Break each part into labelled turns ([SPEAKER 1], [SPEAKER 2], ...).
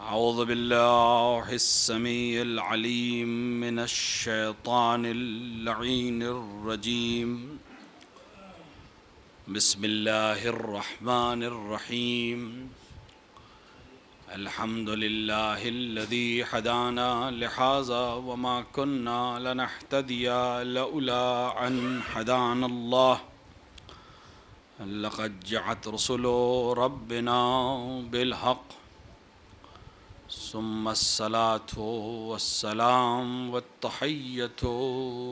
[SPEAKER 1] أعوذ بالله السميع العليم من الشيطان اللعين الرجيم. بسم الله الرحمن الرحيم. الحمد لله الذي هدانا لهذا وما كنا لنهتدي لولا أن هدانا الله. لقد جاءت رسل ربنا بالحق ثم الصلاة والسلام والتحية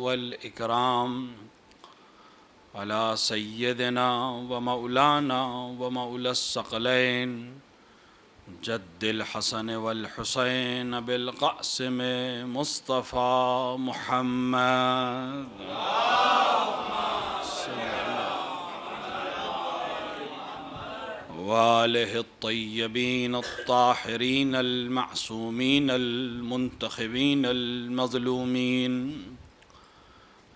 [SPEAKER 1] والإكرام على سيدنا ومولانا ومولى الثقلين جد الحسن والحسين بالقاسم مصطفى محمد وآله الطيبين الطاهرين المعصومين المنتخبين المظلومين،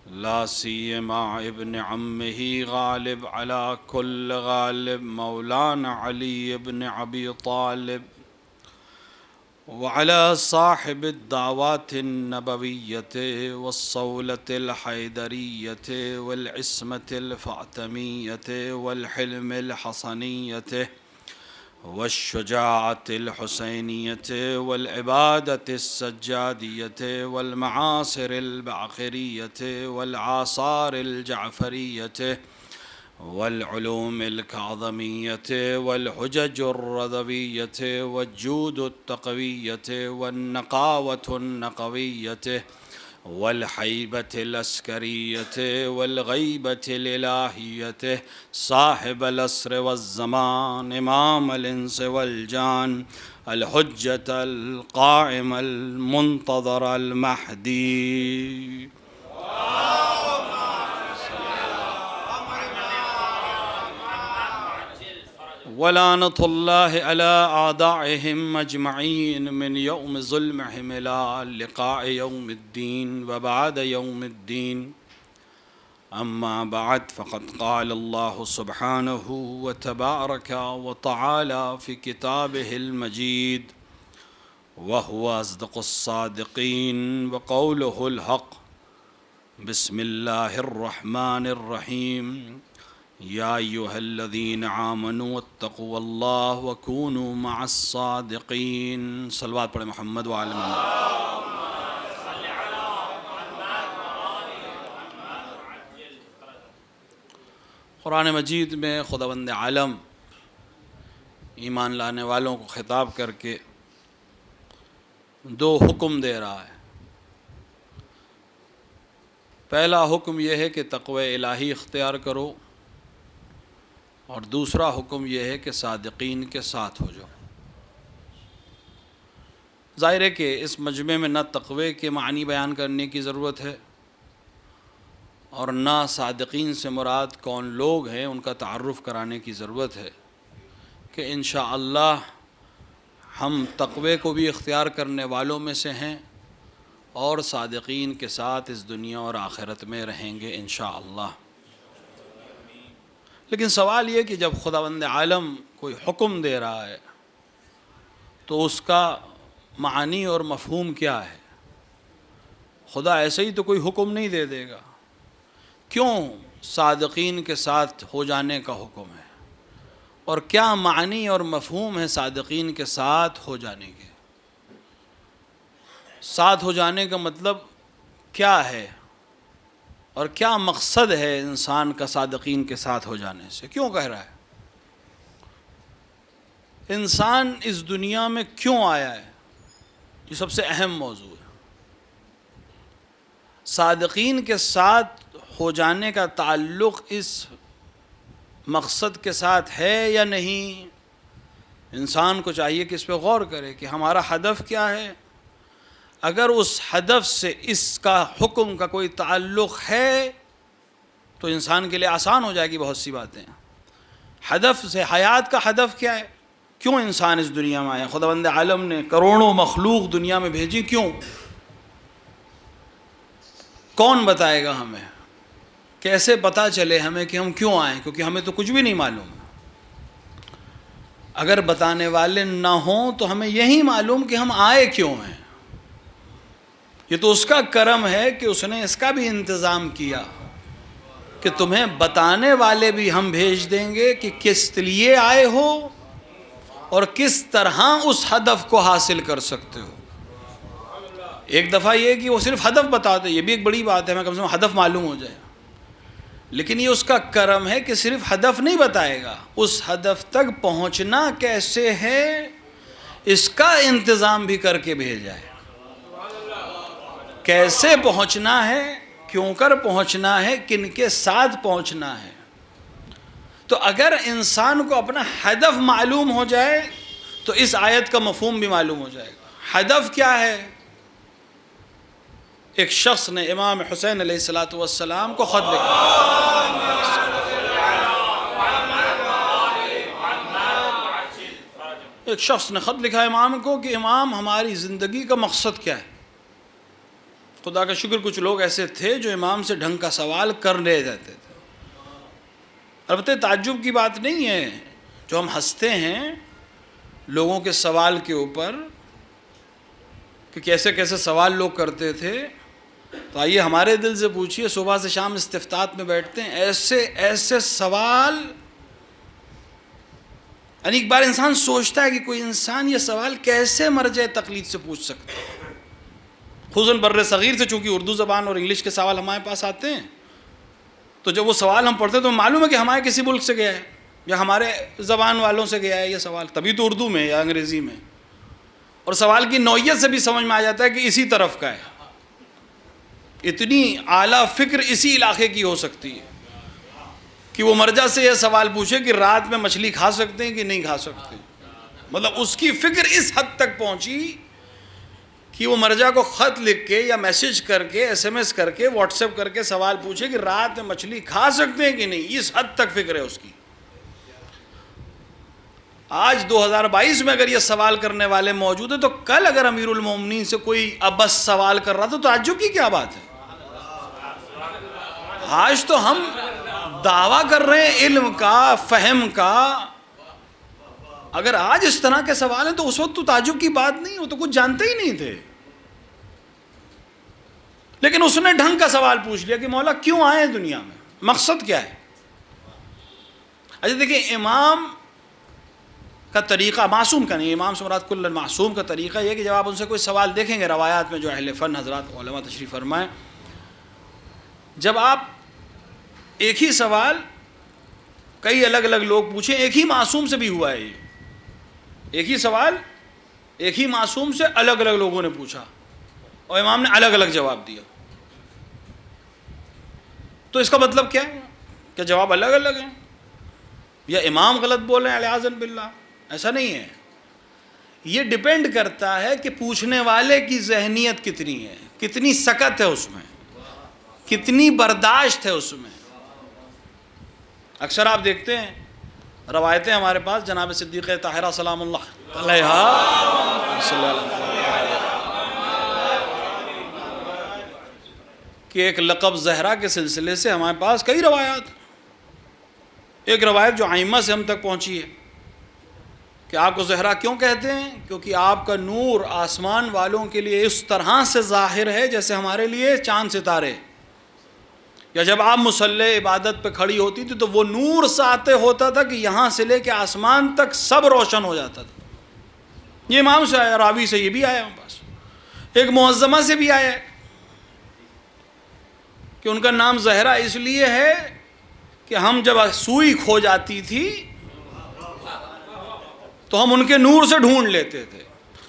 [SPEAKER 1] لا سيما ابن عمه غالب على كل غالب مولانا علي بن أبي طالب، وعلى صاحب الدعوات النبوية والصولة الحيدرية والعصمة الفاطمية والحلم الحسنية والشجاعة الحسينية والعبادة السجادية والمعاصر البعقرية والآثار الجعفرية والعلوم الكاظمية والحجج الرضوية والجود التقوية والنقاوة النقوية والحيبة العسكرية والغيبة الإلهية، صاحب العصر والزمان، إمام الإنس والجان، الحجة القائم المنتظر المهدي. ولعنة الله على أعدائهم أجمعين من يوم ظلمهم إلى لقاء يوم الدين وبعد يوم الدين. أما بعد، فقد قال الله سبحانه وتبارك وتعالى في كتابه المجيد وهو أصدق الصادقين وقوله الحق. بسم الله الرحمن الرحيم. یا ایہا الذین آمنوا اتقوا اللہ وکونوا مع الصادقین. صلوات پڑھیں محمد وآل محمد. قرآن مجید میں خداوند عالم ایمان لانے والوں کو خطاب کر کے دو حکم دے رہا ہے. پہلا حکم یہ ہے کہ تقوی الہی اختیار کرو، اور دوسرا حکم یہ ہے کہ صادقین کے ساتھ ہو جاؤ. ظاہر ہے کہ اس مجمع میں نہ تقوی کے معنی بیان کرنے کی ضرورت ہے اور نہ صادقین سے مراد کون لوگ ہیں ان کا تعارف کرانے کی ضرورت ہے، کہ انشاءاللہ ہم تقوی کو بھی اختیار کرنے والوں میں سے ہیں اور صادقین کے ساتھ اس دنیا اور آخرت میں رہیں گے انشاءاللہ. لیکن سوال یہ کہ جب خداوند عالم کوئی حکم دے رہا ہے تو اس کا معنی اور مفہوم کیا ہے؟ خدا ایسے ہی تو کوئی حکم نہیں دے دے گا. کیوں صادقین کے ساتھ ہو جانے کا حکم ہے، اور کیا معنی اور مفہوم ہے صادقین کے ساتھ ہو جانے کے؟ ساتھ ہو جانے کا مطلب کیا ہے، اور کیا مقصد ہے انسان کا صادقین کے ساتھ ہو جانے سے؟ کیوں کہہ رہا ہے؟ انسان اس دنیا میں کیوں آیا ہے، یہ سب سے اہم موضوع ہے. صادقین کے ساتھ ہو جانے کا تعلق اس مقصد کے ساتھ ہے یا نہیں؟ انسان کو چاہیے کہ اس پہ غور کرے کہ ہمارا ہدف کیا ہے. اگر اس ہدف سے اس کا حکم کا کوئی تعلق ہے تو انسان کے لیے آسان ہو جائے گی بہت سی باتیں. ہدف سے، حیات کا ہدف کیا ہے؟ کیوں انسان اس دنیا میں آیا؟ خداوند عالم نے کروڑوں مخلوق دنیا میں بھیجی، کیوں؟ کون بتائے گا ہمیں؟ کیسے پتہ چلے ہمیں کہ ہم کیوں آئیں؟ کیونکہ ہمیں تو کچھ بھی نہیں معلوم. اگر بتانے والے نہ ہوں تو ہمیں یہی معلوم کہ ہم آئے کیوں ہیں. یہ تو اس کا کرم ہے کہ اس نے اس کا بھی انتظام کیا کہ تمہیں بتانے والے بھی ہم بھیج دیں گے کہ کس لیے آئے ہو اور کس طرح اس ہدف کو حاصل کر سکتے ہو. ایک دفعہ یہ کہ وہ صرف ہدف بتا دے، یہ بھی ایک بڑی بات ہے، ہمیں کم سے کم ہدف معلوم ہو جائے. لیکن یہ اس کا کرم ہے کہ صرف ہدف نہیں بتائے گا، اس ہدف تک پہنچنا کیسے ہے اس کا انتظام بھی کر کے بھیجا ہے. کیسے پہنچنا ہے، کیوں کر پہنچنا ہے، کن کے ساتھ پہنچنا ہے. تو اگر انسان کو اپنا ہدف معلوم ہو جائے تو اس آیت کا مفہوم بھی معلوم ہو جائے گا. ہدف کیا ہے؟ ایک شخص نے امام حسین علیہ السلام کو خط لکھا. ایک شخص نے خط لکھا امام کو کہ امام ہماری زندگی کا مقصد کیا ہے. خدا کا شکر کچھ لوگ ایسے تھے جو امام سے ڈھنگ کا سوال کرنے جاتے تھے. البتہ تعجب کی بات نہیں ہے جو ہم ہنستے ہیں لوگوں کے سوال کے اوپر کہ کیسے کیسے سوال لوگ کرتے تھے. تو آئیے ہمارے دل سے پوچھئے، صبح سے شام استفتاء میں بیٹھتے ہیں، ایسے ایسے سوال. یعنی ایک بار انسان سوچتا ہے کہ کوئی انسان یہ سوال کیسے مرجع تقلید سے پوچھ سکتا ہے. خصوصاً بر صغیر سے چونکہ اردو زبان اور انگلش کے سوال ہمارے پاس آتے ہیں، تو جب وہ سوال ہم پڑھتے ہیں تو معلوم ہے کہ ہمارے کسی ملک سے گیا ہے یا ہمارے زبان والوں سے گیا ہے یہ سوال، تبھی تو اردو میں یا انگریزی میں. اور سوال کی نوعیت سے بھی سمجھ میں آ جاتا ہے کہ اسی طرف کا ہے. اتنی اعلیٰ فکر اسی علاقے کی ہو سکتی ہے کہ وہ مرجع سے یہ سوال پوچھے کہ رات میں مچھلی کھا سکتے ہیں کہ نہیں کھا سکتے. مطلب اس کی فکر اس حد تک پہنچی کہ وہ مرجع کو خط لکھ کے یا میسج کر کے ایس ایم ایس کر کے واٹس ایپ کر کے سوال پوچھے کہ رات میں مچھلی کھا سکتے ہیں کہ نہیں. اس حد تک فکر ہے اس کی. آج 2022 میں اگر یہ سوال کرنے والے موجود ہیں تو کل اگر امیر المومنین سے کوئی ابس سوال کر رہا تو تعجب کی کیا بات ہے. آج تو ہم دعویٰ کر رہے ہیں علم کا، فہم کا. اگر آج اس طرح کے سوال ہیں تو اس وقت تو تعجب کی بات نہیں، وہ تو کچھ جانتے ہی نہیں تھے. لیکن اس نے ڈھنگ کا سوال پوچھ لیا کہ مولا کیوں آئے ہیں دنیا میں، مقصد کیا ہے. اچھا دیکھیں، امام کا طریقہ معصوم کا نہیں، امام سے مراد کل معصوم کا طریقہ یہ کہ جب آپ ان سے کوئی سوال دیکھیں گے روایات میں جو اہل فن حضرات علماء تشریف فرمائیں، جب آپ ایک ہی سوال کئی الگ الگ لوگ پوچھیں، ایک ہی معصوم سے بھی ہوا ہے یہ، ایک ہی سوال ایک ہی معصوم سے الگ الگ لوگوں نے پوچھا اور امام نے الگ الگ جواب دیا. تو اس کا مطلب کیا ہے کہ جواب الگ الگ ہیں یا امام غلط بول رہے ہیں علیاذ باللہ؟ ایسا نہیں ہے. یہ ڈیپینڈ کرتا ہے کہ پوچھنے والے کی ذہنیت کتنی ہے، کتنی سکت ہے اس میں، کتنی برداشت ہے اس میں. اکثر آپ دیکھتے ہیں روایتیں ہمارے پاس جناب صدیقہ طاہرہ سلام اللہ علیہا کہ ایک لقب زہرا کے سلسلے سے ہمارے پاس کئی روایات. ایک روایت جو ائمہ سے ہم تک پہنچی ہے کہ آپ کو زہرا کیوں کہتے ہیں؟ کیونکہ آپ کا نور آسمان والوں کے لیے اس طرح سے ظاہر ہے جیسے ہمارے لیے چاند ستارے. یا جب آپ مصلی عبادت پہ کھڑی ہوتی تھی تو وہ نور ساطع ہوتا تھا کہ یہاں سے لے کے آسمان تک سب روشن ہو جاتا تھا. یہ امام سے آیا، راوی سے یہ بھی آیا ہمارے پاس، ایک معظمہ سے بھی آیا ہے کہ ان کا نام زہرا اس لیے ہے کہ ہم جب سوئی کھو جاتی تھی تو ہم ان کے نور سے ڈھونڈ لیتے تھے.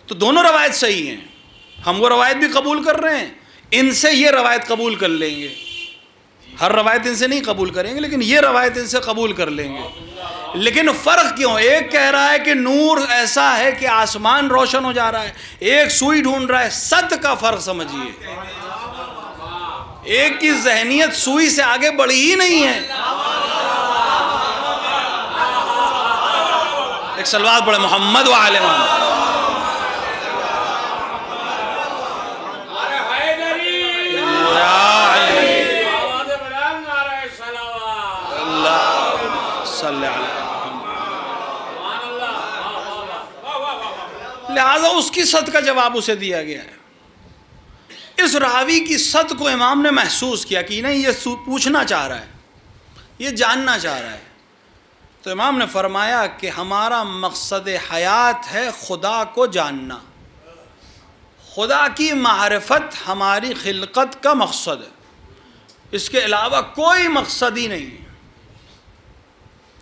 [SPEAKER 1] تو دونوں روایت صحیح ہیں، ہم وہ روایت بھی قبول کر رہے ہیں، ان سے یہ روایت قبول کر لیں گے. ہر روایت ان سے نہیں قبول کریں گے لیکن یہ روایت ان سے قبول کر لیں گے. لیکن فرق کیوں؟ ایک کہہ رہا ہے کہ نور ایسا ہے کہ آسمان روشن ہو جا رہا ہے، ایک سوئی ڈھونڈ رہا ہے. صد کا فرق سمجھیے. ایک کی ذہنیت سوئی سے آگے بڑھی ہی نہیں ہے. ایک صلوات پڑھے محمد وعلی محمد. اس کی صد کا جواب اسے دیا گیا ہے. اس راوی کی صد کو امام نے محسوس کیا کہ نہیں یہ پوچھنا چاہ رہا ہے, یہ جاننا چاہ رہا ہے. تو امام نے فرمایا کہ ہمارا مقصد حیات ہے خدا کو جاننا, خدا کی معرفت ہماری خلقت کا مقصد ہے, اس کے علاوہ کوئی مقصد ہی نہیں ہے.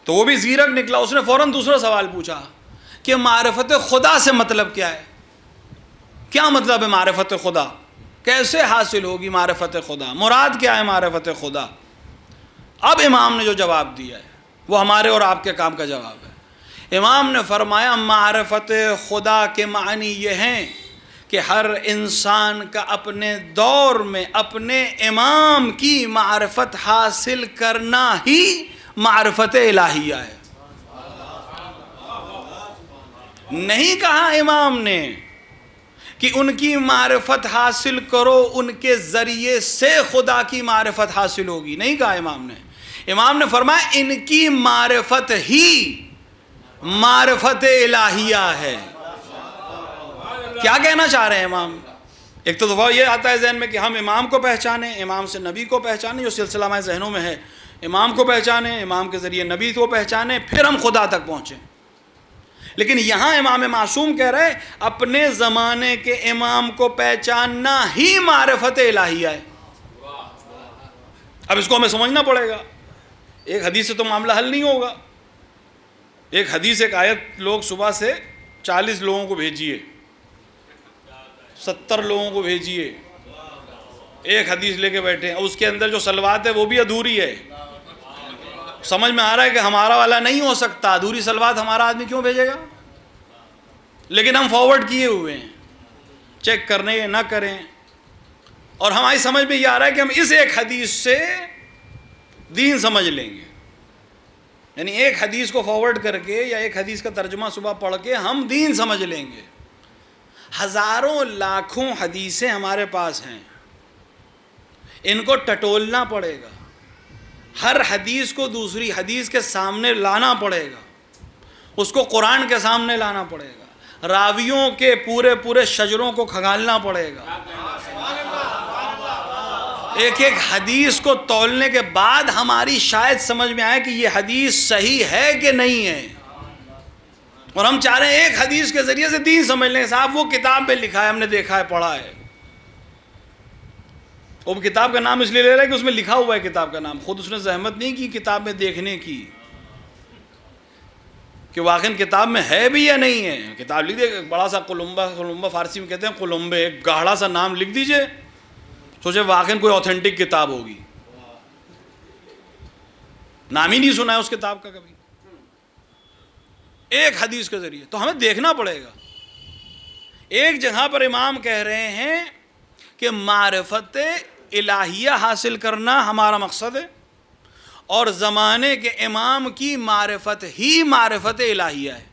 [SPEAKER 1] تو وہ بھی زیرک نکلا, اس نے فوراً دوسرا سوال پوچھا کہ معرفت خدا سے مطلب کیا ہے, کیا مطلب ہے معرفت خدا, کیسے حاصل ہوگی معرفت خدا, مراد کیا ہے معرفت خدا. اب امام نے جو جواب دیا ہے وہ ہمارے اور آپ کے کام کا جواب ہے. امام نے فرمایا معرفت خدا کے معنی یہ ہیں کہ ہر انسان کا اپنے دور میں اپنے امام کی معرفت حاصل کرنا ہی معرفت الہیہ ہے. نہیں کہا امام نے کہ ان کی معرفت حاصل کرو, ان کے ذریعے سے خدا کی معرفت حاصل ہوگی, نہیں کہا امام نے. امام نے فرمایا ان کی معرفت ہی معرفت الہیہ ہے. کیا کہنا چاہ رہے ہیں امام؟ ایک تو دفعہ یہ آتا ہے ذہن میں کہ ہم امام کو پہچانیں, امام سے نبی کو پہچانیں, جو سلسلہ ہمارے ذہنوں میں ہے, امام کو پہچانیں, امام کے ذریعے نبی کو پہچانیں, پھر ہم خدا تک پہنچیں. لیکن یہاں امام معصوم کہہ رہے اپنے زمانے کے امام کو پہچاننا ہی معرفت الہیہ ہے. اب اس کو ہمیں سمجھنا پڑے گا, ایک حدیث سے تو معاملہ حل نہیں ہوگا. ایک حدیث ایک آیت لوگ صبح سے 40 لوگوں کو بھیجیے, 70 لوگوں کو بھیجیے, ایک حدیث لے کے بیٹھے, اس کے اندر جو سلوات ہے وہ بھی ادھوری ہے. سمجھ میں آ رہا ہے کہ ہمارا والا نہیں ہو سکتا, ادھوری سلوات ہمارا آدمی کیوں بھیجے گا؟ لیکن ہم فارورڈ کیے ہوئے ہیں, چیک کرنے یا نہ کریں. اور ہماری سمجھ میں یہ آ رہا ہے کہ ہم اس ایک حدیث سے دین سمجھ لیں گے. یعنی ایک حدیث کو فارورڈ کر کے یا ایک حدیث کا ترجمہ صبح پڑھ کے ہم دین سمجھ لیں گے. ہزاروں لاکھوں حدیثیں ہمارے پاس ہیں, ان کو ٹٹولنا پڑے گا, ہر حدیث کو دوسری حدیث کے سامنے لانا پڑے گا, اس کو قرآن کے سامنے لانا پڑے گا, راویوں کے پورے شجروں کو کھنگالنا پڑے گا. ایک ایک حدیث کو تولنے کے بعد ہماری شاید سمجھ میں آئے کہ یہ حدیث صحیح ہے کہ نہیں ہے. اور ہم چاہ رہے ہیں ایک حدیث کے ذریعے سے دین سمجھ لیں. صاحب وہ کتاب میں لکھا ہے, ہم نے دیکھا ہے, پڑھا ہے. وہ کتاب کا نام اس لیے لے رہا ہے کہ اس میں لکھا ہوا ہے کتاب کا نام, خود اس نے زحمت نہیں کی کتاب میں دیکھنے کی کہ واقعی کتاب میں ہے بھی یا نہیں ہے. کتاب لکھ دے, بڑا سا قلمبہ فارسی میں کہتے ہیں قلمبے, ایک گاڑھا سا نام لکھ دیجئے, سوچے واقعی کوئی اوتھینٹک کتاب ہوگی. نام ہی نہیں سنا ہے اس کتاب کا کبھی, ایک حدیث کے ذریعے. تو ہمیں دیکھنا پڑے گا. ایک جگہ پر امام کہہ رہے ہیں کہ معرفت الہیہ حاصل کرنا ہمارا مقصد ہے, اور زمانے کے امام کی معرفت ہی معرفت الہیہ ہے.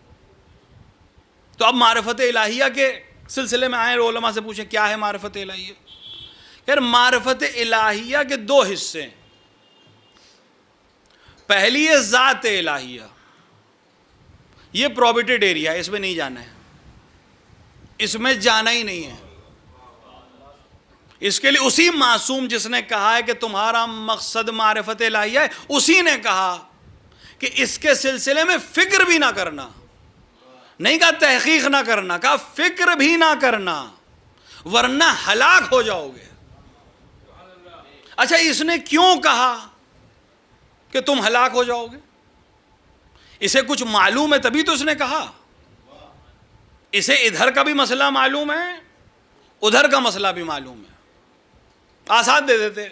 [SPEAKER 1] تو اب معرفت الہیہ کے سلسلے میں آئیں, علماء سے پوچھیں کیا ہے معرفت الہیہ. یار معرفت الہیہ کے 2 حصے ہیں. پہلی ہے ذات الہیہ, یہ پروبیٹڈ ایریا ہے, اس میں نہیں جانا ہے, اس میں جانا ہی نہیں ہے. اس کے لیے اسی معصوم جس نے کہا ہے کہ تمہارا مقصد معرفت الہیہ ہے, اسی نے کہا کہ اس کے سلسلے میں فکر بھی نہ کرنا. نہیں کہا تحقیق نہ کرنا, کہا فکر بھی نہ کرنا ورنہ ہلاک ہو جاؤ گے. اچھا اس نے کیوں کہا کہ تم ہلاک ہو جاؤ گے؟ اسے کچھ معلوم ہے تبھی تو اس نے کہا. اسے ادھر کا بھی مسئلہ معلوم ہے, ادھر کا مسئلہ بھی معلوم ہے. آسان دے دیتے,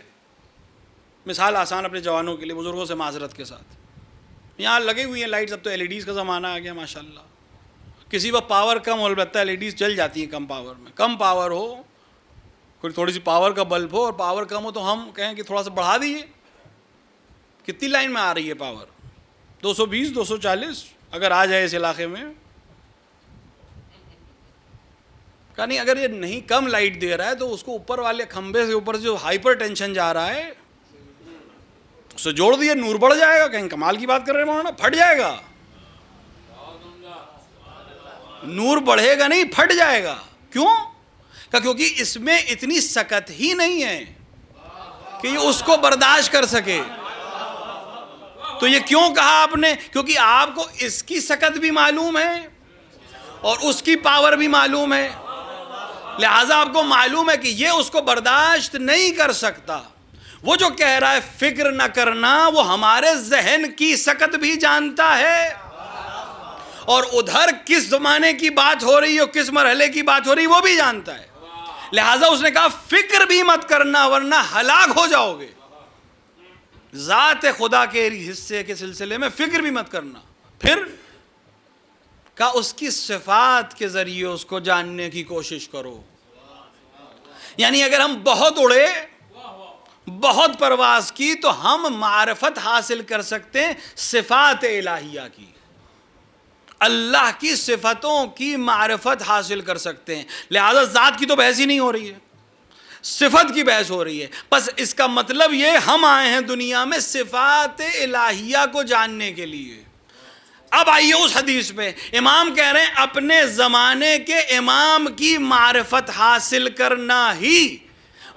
[SPEAKER 1] مثال آسان اپنے جوانوں کے لیے, بزرگوں سے معذرت کے ساتھ. یہاں لگے ہوئی ہیں لائٹس, اب تو LEDs کا زمانہ آ گیا ماشاءاللہ. کسی وقت پاور کم ہو, البتہ LEDs جل جاتی ہیں کم پاور میں. کم پاور ہو, کوئی تھوڑی سی پاور کا بلب ہو اور پاور کم ہو, تو ہم کہیں کہ تھوڑا سا بڑھا دیجیے. کتنی لائن میں آ رہی ہے پاور؟ 220 240 اگر آ جائے اس علاقے میں. کہا نہیں, اگر یہ نہیں کم لائٹ دے رہا ہے تو اس کو اوپر والے کھمبے سے اوپر جو ہائپر ٹینشن جا رہا ہے اسے جوڑ دیا, نور بڑھ جائے گا. کہیں کمال کی بات کر رہے ہیں مولانا, پھٹ جائے گا. نور بڑھے گا نہیں، پھٹ جائے گا. کیوں؟ کیونکہ اس میں اتنی سکت ہی نہیں ہے کہ یہ اس کو برداشت کر سکے. تو یہ کیوں کہا آپ نے؟ کیونکہ آپ کو اس کی سکت بھی معلوم ہے اور اس کی پاور بھی معلوم ہے، لہٰذا آپ کو معلوم ہے کہ یہ اس کو برداشت نہیں کر سکتا. وہ جو کہہ رہا ہے فکر نہ کرنا، وہ ہمارے ذہن کی سکت بھی جانتا ہے، اور ادھر کس زمانے کی بات ہو رہی ہے اور کس مرحلے کی بات ہو رہی ہے وہ بھی جانتا ہے. لہٰذا اس نے کہا فکر بھی مت کرنا ورنہ ہلاک ہو جاؤ گے. ذات خدا کے حصے کے سلسلے میں فکر بھی مت کرنا. پھر کہا اس کی صفات کے ذریعے اس کو جاننے کی کوشش کرو. یعنی اگر ہم بہت اڑے، بہت پرواز کی، تو ہم معرفت حاصل کر سکتے ہیں صفات الہیہ کی، اللہ کی صفتوں کی معرفت حاصل کر سکتے ہیں. لہذا ذات کی تو بحث ہی نہیں ہو رہی ہے، صفت کی بحث ہو رہی ہے. بس اس کا مطلب یہ ہم آئے ہیں دنیا میں صفات الہیہ کو جاننے کے لیے. اب آئیے اس حدیث پہ. امام کہہ رہے ہیں اپنے زمانے کے امام کی معرفت حاصل کرنا ہی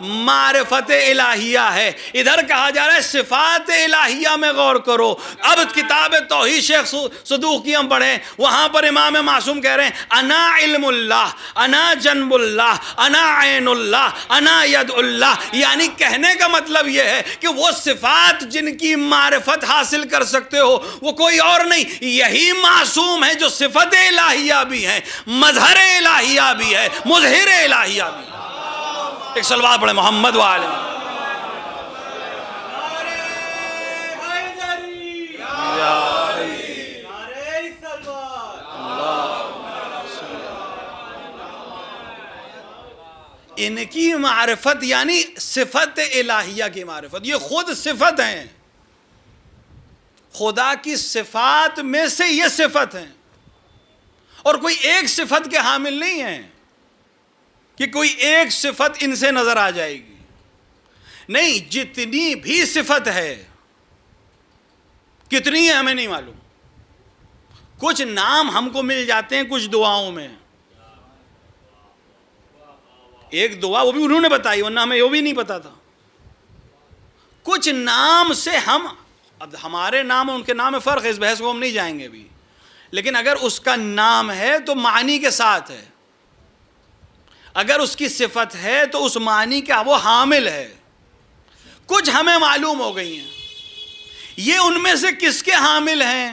[SPEAKER 1] معرفت الہیہ ہے. ادھر کہا جا رہا ہے صفات الہیہ میں غور کرو. اب کتاب توحید شیخ صدوق کی ہم پڑھیں، وہاں پر امام معصوم کہہ رہے ہیں انا علم اللہ، انا جنب اللہ، انا عین اللہ، انا ید اللہ. یعنی کہنے کا مطلب یہ ہے کہ وہ صفات جن کی معرفت حاصل کر سکتے ہو وہ کوئی اور نہیں، یہی معصوم ہے جو صفت الہیہ بھی ہے، مظہر الہیہ بھی ہے، مظہر الہیہ بھی ہے. ایک صلوات پڑھے محمد وآلہ. ان کی معرفت یعنی صفت الہیہ کی معرفت، یہ خود صفت ہیں، خدا کی صفات میں سے یہ صفت ہیں، اور کوئی ایک صفت کے حامل نہیں ہیں کہ کوئی ایک صفت ان سے نظر آ جائے گی. نہیں، جتنی بھی صفت ہے، کتنی ہے ہمیں نہیں معلوم. کچھ نام ہم کو مل جاتے ہیں کچھ دعاؤں میں. ایک دعا وہ بھی انہوں نے بتائی، ورنہ ہمیں وہ بھی نہیں پتا تھا. کچھ نام سے ہم، اب ہمارے نام اور ان کے نام میں فرق ہے، اس بحث کو ہم نہیں جائیں گے ابھی، لیکن اگر اس کا نام ہے تو معنی کے ساتھ ہے، اگر اس کی صفت ہے تو اس معنی کا وہ حامل ہے. کچھ ہمیں معلوم ہو گئی ہیں، یہ ان میں سے کس کے حامل ہیں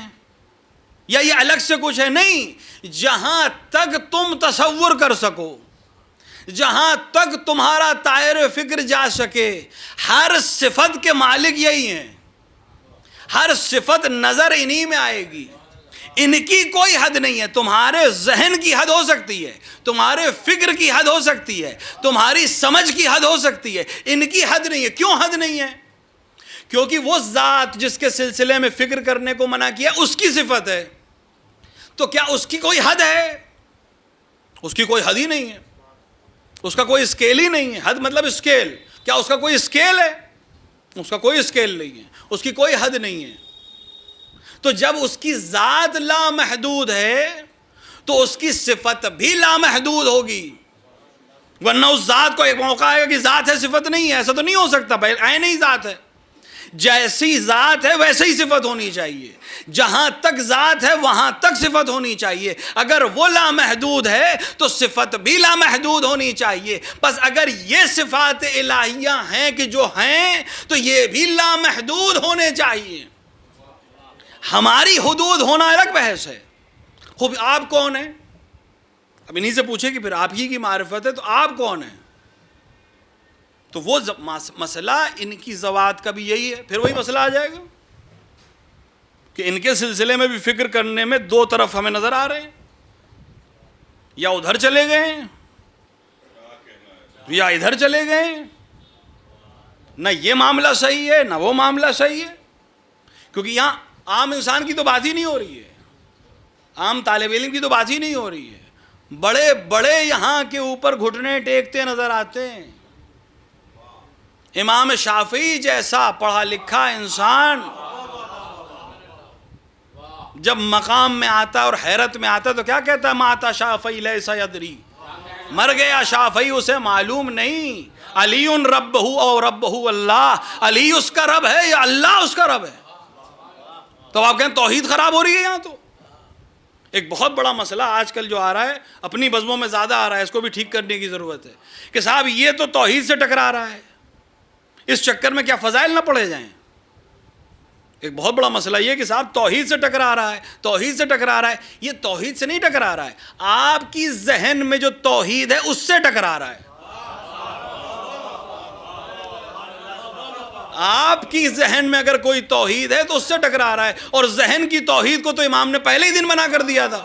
[SPEAKER 1] یا یہ الگ سے کچھ ہے؟ نہیں، جہاں تک تم تصور کر سکو، جہاں تک تمہارا دائرہ فکر جا سکے، ہر صفت کے مالک یہی ہیں، ہر صفت نظر انہی میں آئے گی. ان کی کوئی حد نہیں ہے. تمہارے ذہن کی حد ہو سکتی ہے، تمہارے فکر کی حد ہو سکتی ہے، تمہاری سمجھ کی حد ہو سکتی ہے، ان کی حد نہیں ہے. کیوں حد نہیں ہے؟ کیونکہ وہ ذات جس کے سلسلے میں فکر کرنے کو منع کیا اس کی صفت ہے. تو کیا اس کی کوئی حد ہے؟ اس کی کوئی حد ہی نہیں ہے، اس کا کوئی اسکیل ہی نہیں ہے. حد مطلب اسکیل. کیا اس کا کوئی اسکیل ہے؟ اس کا کوئی اسکیل نہیں ہے، اس کی کوئی حد نہیں ہے. تو جب اس کی ذات لامحدود ہے تو اس کی صفت بھی لامحدود ہوگی، ورنہ اس ذات کو ایک موقع آئے گا کہ ذات ہے صفت نہیں ہے. ایسا تو نہیں ہو سکتا، عین ہی ذات ہے. جیسی ذات ہے ویسے ہی صفت ہونی چاہیے. جہاں تک ذات ہے وہاں تک صفت ہونی چاہیے. اگر وہ لامحدود ہے تو صفت بھی لامحدود ہونی چاہیے. بس اگر یہ صفات الہیہ ہیں کہ جو ہیں تو یہ بھی لامحدود ہونے چاہیے. ہماری حدود ہونا الگ بحث ہے. خوب آپ کون ہیں؟ اب انہی سے پوچھے کہ پھر آپ ہی کی معرفت ہے تو آپ کون ہیں؟ تو وہ مسئلہ ان کی ذوات کا بھی یہی ہے. پھر وہی مسئلہ آ جائے گا کہ ان کے سلسلے میں بھی فکر کرنے میں دو طرف ہمیں نظر آ رہے ہیں، یا ادھر چلے گئے ہیں یا ادھر چلے گئے ہیں. نہ یہ معاملہ صحیح ہے نہ وہ معاملہ صحیح ہے. کیونکہ یہاں عام انسان کی تو بات ہی نہیں ہو رہی ہے، عام طالب علم کی تو بات ہی نہیں ہو رہی ہے. بڑے بڑے یہاں کے اوپر گھٹنے ٹیکتے نظر آتے ہیں. امام شافعی جیسا پڑھا لکھا انسان جب مقام میں آتا اور حیرت میں آتا تو کیا کہتا ہے؟ ماتا شافعی لیس یدری، مر گیا شافعی اسے معلوم نہیں، علی ربہ او ربہ اللہ، علی اس کا رب ہے یا اللہ اس کا رب ہے؟ تو آپ کہیں توحید خراب ہو رہی ہے یہاں. تو ایک بہت بڑا مسئلہ آج کل جو آ رہا ہے، اپنی بزموں میں زیادہ آ رہا ہے، اس کو بھی ٹھیک کرنے کی ضرورت ہے کہ صاحب یہ تو توحید سے ٹکرا رہا ہے، اس چکر میں کیا فضائل نہ پڑھے جائیں. ایک بہت بڑا مسئلہ یہ کہ صاحب توحید سے ٹکرا رہا ہے، توحید سے ٹکرا رہا ہے. یہ توحید سے نہیں ٹکرا رہا ہے، آپ کی ذہن میں جو توحید ہے اس سے ٹکرا رہا ہے. آپ کی ذہن میں اگر کوئی توحید ہے تو اس سے ٹکرا رہا ہے. اور ذہن کی توحید کو تو امام نے پہلے ہی دن منع کر دیا تھا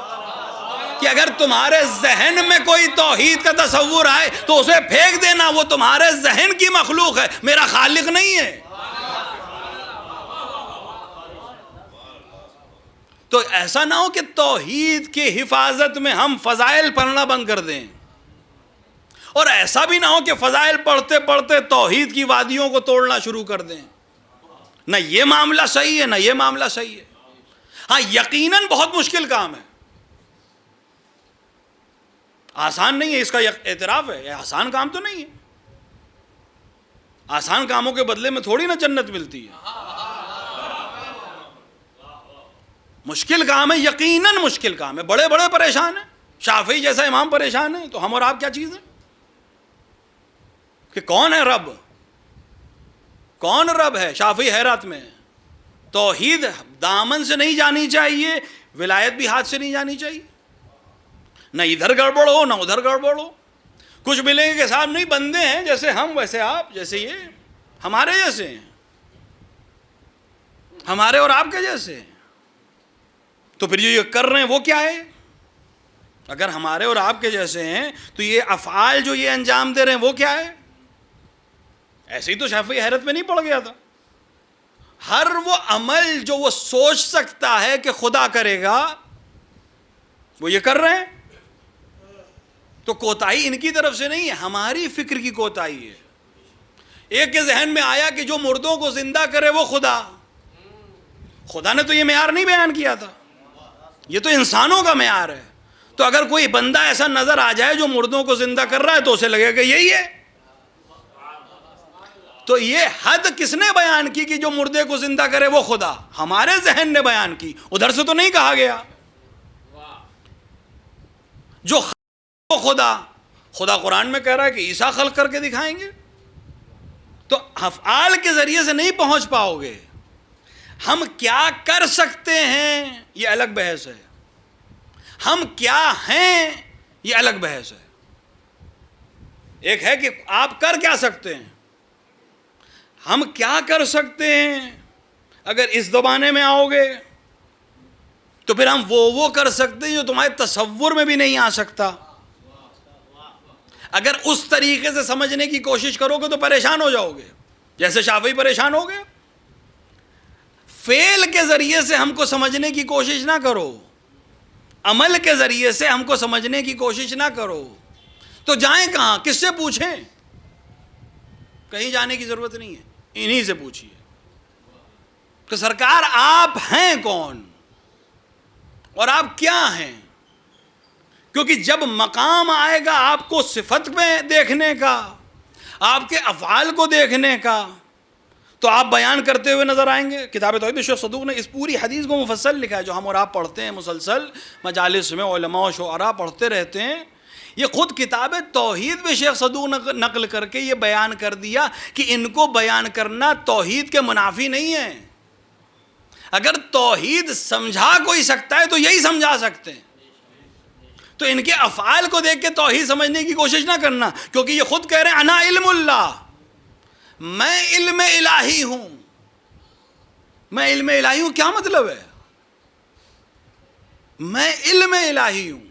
[SPEAKER 1] کہ اگر تمہارے ذہن میں کوئی توحید کا تصور آئے تو اسے پھینک دینا، وہ تمہارے ذہن کی مخلوق ہے، میرا خالق نہیں ہے. تو ایسا نہ ہو کہ توحید کی حفاظت میں ہم فضائل پڑھنا بند کر دیں، اور ایسا بھی نہ ہو کہ فضائل پڑھتے پڑھتے توحید کی وادیوں کو توڑنا شروع کر دیں. نہ یہ معاملہ صحیح ہے، نہ یہ معاملہ صحیح ہے. ہاں یقیناً بہت مشکل کام ہے، آسان نہیں ہے، اس کا اعتراف ہے. یہ آسان کام تو نہیں ہے، آسان کاموں کے بدلے میں تھوڑی نا جنت ملتی ہے. مشکل کام ہے، یقیناً مشکل کام ہے. بڑے بڑے پریشان ہیں، شافعی جیسا امام پریشان ہے، تو ہم اور آپ کیا چیز ہیں کہ کون ہے رب؟ کون رب ہے؟ شافعی حیرت میں. توحید دامن سے نہیں جانی چاہیے، ولایت بھی ہاتھ سے نہیں جانی چاہیے. نہ ادھر گڑبڑ ہو نہ ادھر گڑبڑ ہو. کچھ ملیں گے کہ صاحب نہیں بندے ہیں، جیسے ہم ویسے آپ، جیسے یہ ہمارے جیسے ہیں، ہمارے اور آپ کے جیسے ہیں. تو پھر جو یہ کر رہے ہیں وہ کیا ہے؟ اگر ہمارے اور آپ کے جیسے ہیں تو یہ افعال جو یہ انجام دے رہے ہیں وہ کیا ہے؟ ایسے ہی تو شافعی حیرت میں نہیں پڑ گیا تھا. ہر وہ عمل جو وہ سوچ سکتا ہے کہ خدا کرے گا وہ یہ کر رہے ہیں. تو کوتاہی ان کی طرف سے نہیں ہے، ہماری فکر کی کوتاہی ہے. ایک کے ذہن میں آیا کہ جو مردوں کو زندہ کرے وہ خدا. خدا نے تو یہ معیار نہیں بیان کیا تھا، یہ تو انسانوں کا معیار ہے. تو اگر کوئی بندہ ایسا نظر آ جائے جو مردوں کو زندہ کر رہا ہے تو اسے لگے گا یہی ہے. تو یہ حد کس نے بیان کی کہ جو مردے کو زندہ کرے وہ خدا؟ ہمارے ذہن نے بیان کی، ادھر سے تو نہیں کہا گیا. جو وہ خدا قرآن میں کہہ رہا ہے کہ عیسیٰ خلق کر کے دکھائیں گے. تو افعال کے ذریعے سے نہیں پہنچ پاؤ گے. ہم کیا کر سکتے ہیں یہ الگ بحث ہے، ہم کیا ہیں یہ الگ بحث ہے. ایک ہے کہ آپ کر کیا سکتے ہیں، ہم کیا کر سکتے ہیں. اگر اس زمانے میں آؤ گے تو پھر ہم وہ کر سکتے ہیں جو تمہارے تصور میں بھی نہیں آ سکتا. اگر اس طریقے سے سمجھنے کی کوشش کرو گے تو پریشان ہو جاؤ گے، جیسے شافعی پریشان ہو گئے. فعل کے ذریعے سے ہم کو سمجھنے کی کوشش نہ کرو، عمل کے ذریعے سے ہم کو سمجھنے کی کوشش نہ کرو. تو جائیں کہاں؟ کس سے پوچھیں؟ کہیں جانے کی ضرورت نہیں ہے، انہی سے پوچھیے کہ سرکار آپ ہیں کون اور آپ کیا ہیں. کیونکہ جب مقام آئے گا آپ کو صفت میں دیکھنے کا، آپ کے افعال کو دیکھنے کا، تو آپ بیان کرتے ہوئے نظر آئیں گے. کتاب توحید شیخ صدوق نے اس پوری حدیث کو مفصل لکھا ہے، جو ہم اور آپ پڑھتے ہیں مسلسل مجالس میں، علماء و شعراء پڑھتے رہتے ہیں. یہ خود کتاب توحید میں شیخ صدوق نقل کر کے یہ بیان کر دیا کہ ان کو بیان کرنا توحید کے منافی نہیں ہے. اگر توحید سمجھا کوئی سکتا ہے تو یہی سمجھا سکتے ہیں. تو ان کے افعال کو دیکھ کے توحید سمجھنے کی کوشش نہ کرنا، کیونکہ یہ خود کہہ رہے ہیں انا علم اللہ، میں علم الہی ہوں. میں علم الہی ہوں کیا مطلب ہے؟ میں علم الہی ہوں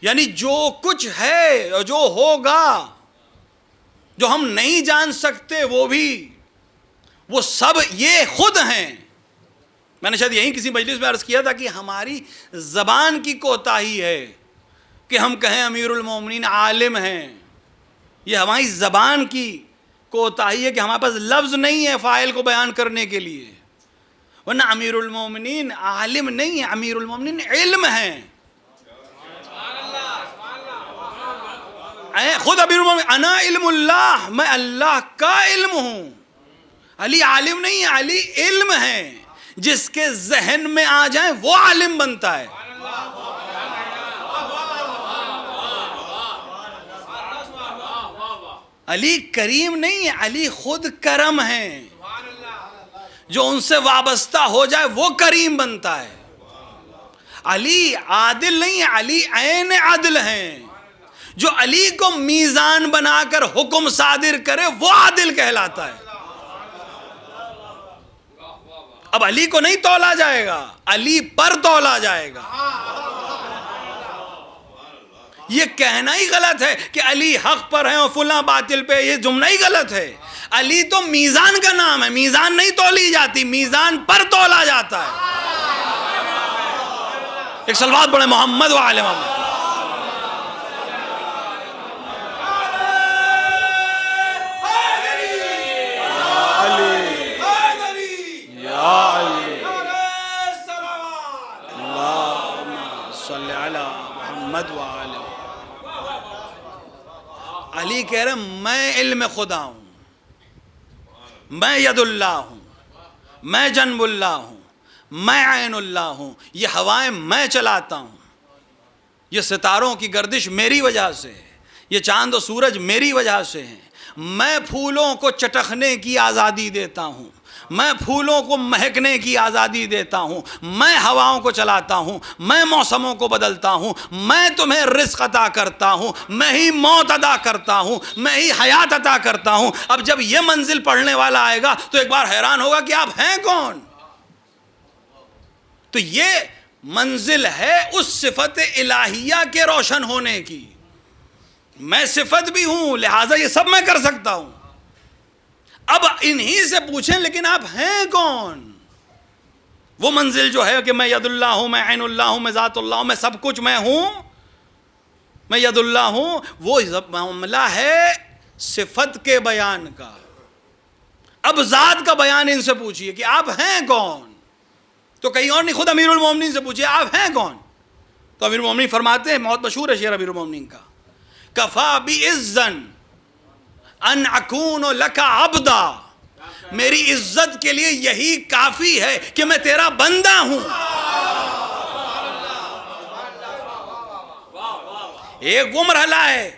[SPEAKER 1] یعنی جو کچھ ہے اور جو ہوگا، جو ہم نہیں جان سکتے وہ سب یہ خود ہیں. میں نے شاید یہیں کسی مجلس میں عرض کیا تھا کہ ہماری زبان کی کوتاہی ہے کہ ہم کہیں امیر المومنین عالم ہیں. یہ ہماری زبان کی کوتاہی ہے کہ ہمارے پاس لفظ نہیں ہے فاعل کو بیان کرنے کے لیے. ورنہ امیر المومنین عالم نہیں ہے، امیر المومنین علم ہیں. خود امیر المومنین انا علم اللہ، میں اللہ کا علم ہوں. علی عالم نہیں ہے، علی علم ہے. جس کے ذہن میں آ جائیں وہ عالم بنتا ہے. علی کریم نہیں ہے، علی خود کرم ہے. جو ان سے وابستہ ہو جائے وہ کریم بنتا ہے. علی عادل نہیں ہے، علی عین عدل ہیں. جو علی کو میزان بنا کر حکم صادر کرے وہ عادل کہلاتا ہے. اب علی کو نہیں تولا جائے گا، علی پر تولا جائے گا. یہ کہنا ہی غلط ہے کہ علی حق پر ہیں اور فلاں باطل پہ، یہ جملہ ہی غلط ہے. علی تو میزان کا نام ہے، میزان نہیں تولی جاتی، میزان پر تولا جاتا ہے. ایک صلوات پڑھیں محمد و آل محمد. علی کہہ رہے میں علم خدا ہوں، میں ید اللہ ہوں، میں جنب اللہ ہوں، میں عین اللہ ہوں. یہ ہوائیں میں چلاتا ہوں، یہ ستاروں کی گردش میری وجہ سے ہے، یہ چاند و سورج میری وجہ سے ہیں. میں پھولوں کو چٹکنے کی آزادی دیتا ہوں، میں پھولوں کو مہکنے کی آزادی دیتا ہوں، میں ہواؤں کو چلاتا ہوں، میں موسموں کو بدلتا ہوں، میں تمہیں رزق عطا کرتا ہوں، میں ہی موت عطا کرتا ہوں، میں ہی حیات عطا کرتا ہوں. اب جب یہ منزل پڑھنے والا آئے گا تو ایک بار حیران ہوگا کہ آپ ہیں کون. تو یہ منزل ہے اس صفت الہیہ کے روشن ہونے کی. میں صفت بھی ہوں، لہٰذا یہ سب میں کر سکتا ہوں. اب انہی سے پوچھیں لیکن آپ ہیں کون. وہ منزل جو ہے کہ میں ید اللہ ہوں، میں عین اللہ ہوں، میں ذات اللہ ہوں، میں سب کچھ میں ہوں، میں ید اللہ ہوں. وہ معاملہ ہے صفت کے بیان کا. اب ذات کا بیان ان سے پوچھئے کہ آپ ہیں کون. تو کہیں اور نہیں، خود امیر المومنین سے پوچھئے آپ ہیں کون. تو امیر المومنین فرماتے ہیں، بہت مشہور ہے شعر امیر المومنین کا، کفا بعزن ان اکون لک عبدا. میری عزت کے لیے یہی کافی ہے کہ میں تیرا بندہ ہوں. ایک وہ مرحلہ ہے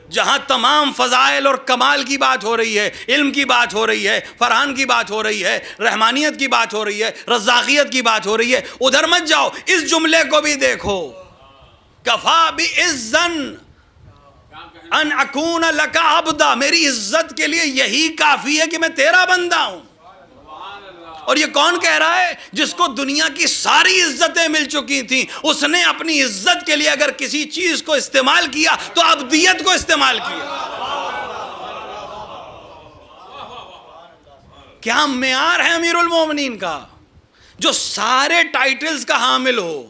[SPEAKER 1] جہاں تمام فضائل اور کمال کی بات ہو رہی ہے، علم کی بات ہو رہی ہے، فرحان کی بات ہو رہی ہے، رحمانیت کی بات ہو رہی ہے، رزاقیت کی بات ہو رہی ہے. ادھر مت جاؤ، اس جملے کو بھی دیکھو. کفا بعزن ان اکون لک عبدا، میری عزت کے لیے یہی کافی ہے کہ میں تیرا بندہ ہوں. اور یہ کون کہہ رہا ہے؟ جس کو دنیا کی ساری عزتیں مل چکی تھیں، اس نے اپنی عزت کے لیے اگر کسی چیز کو استعمال کیا تو عبدیت کو استعمال کیا. کیا معیار ہے امیر المومنین کا، جو سارے ٹائٹلز کا حامل ہو،